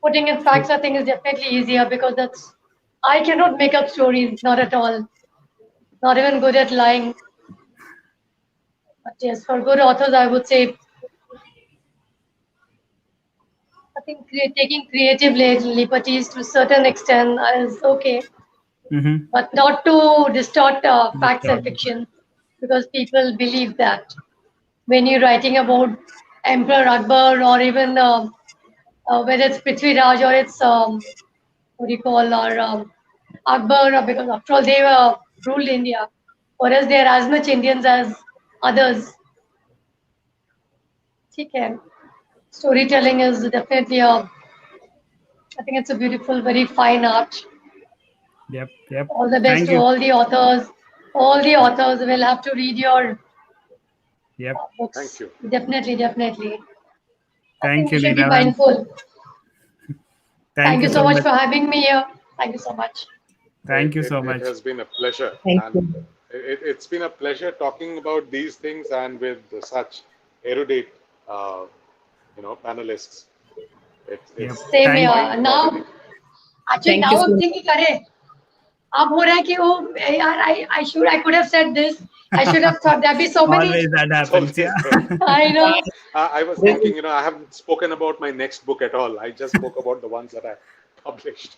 Putting in facts,
True.
I think, is definitely easier because I cannot make up stories, not at all. Not even good at lying. But yes, for good authors, I would say, I think taking creative liberties to a certain extent is okay,
Mm-hmm.
but not to distort facts and
Discard.
fiction, because people believe that when you're writing about Emperor Akbar, or even whether it's Prithviraj or it's what do you call, or Akbar, because after all they ruled India, whereas they are as much Indians as others. Okay. Storytelling is definitely I think it's a beautiful, very fine art.
Yep, yep.
All the best
Thank
to
you.
all the authors. All the authors will have to read your
Yep.
Thank
books.
you.
Definitely. I think
Thank
we
you,
should be
Neena ma'am.
mindful.
Thank
Thank you
you
so
so
much
much.
for having me here. Thank you so much.
Thank you so
It
much.
has been a pleasure,
Thank
and
you.
it's been a pleasure talking about these things and with such erudite, uh, panelists.
Yep.
It's
Same
Thank.
here.
mind-broadening.
Actually,
Thank you
now
so
I'm
much.
thinking, अरे अब हो रहा है कि I could have said this. I should have thought there'd be so many.
Always that
It's
happens.
always there.
Yeah.
I know.
I was
Really,
thinking, I haven't spoken about my next book at all. I just spoke about the ones that I published.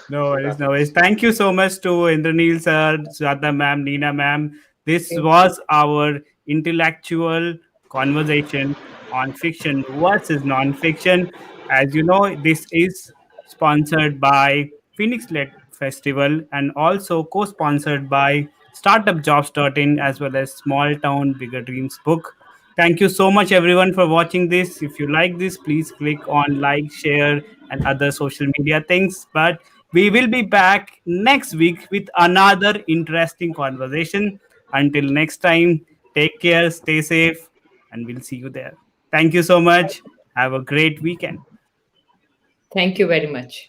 No
So
worries,
that
no worries.
much.
Thank you so much to Indranil sir, Sujata ma'am, Neena ma'am. This
thank
was our intellectual conversation on fiction versus non-fiction. As you know, this is sponsored by Phoenix Lit Festival and also co-sponsored by Startup as well as Small Town Bigger Dreams book. Thank you so much everyone for watching this. If you like this, please click on like, share, and other social media things. But we will be back next week with another interesting conversation. Until next time, take care, stay safe, and we'll see you there. Thank you so much. Have a great weekend.
thank you very much.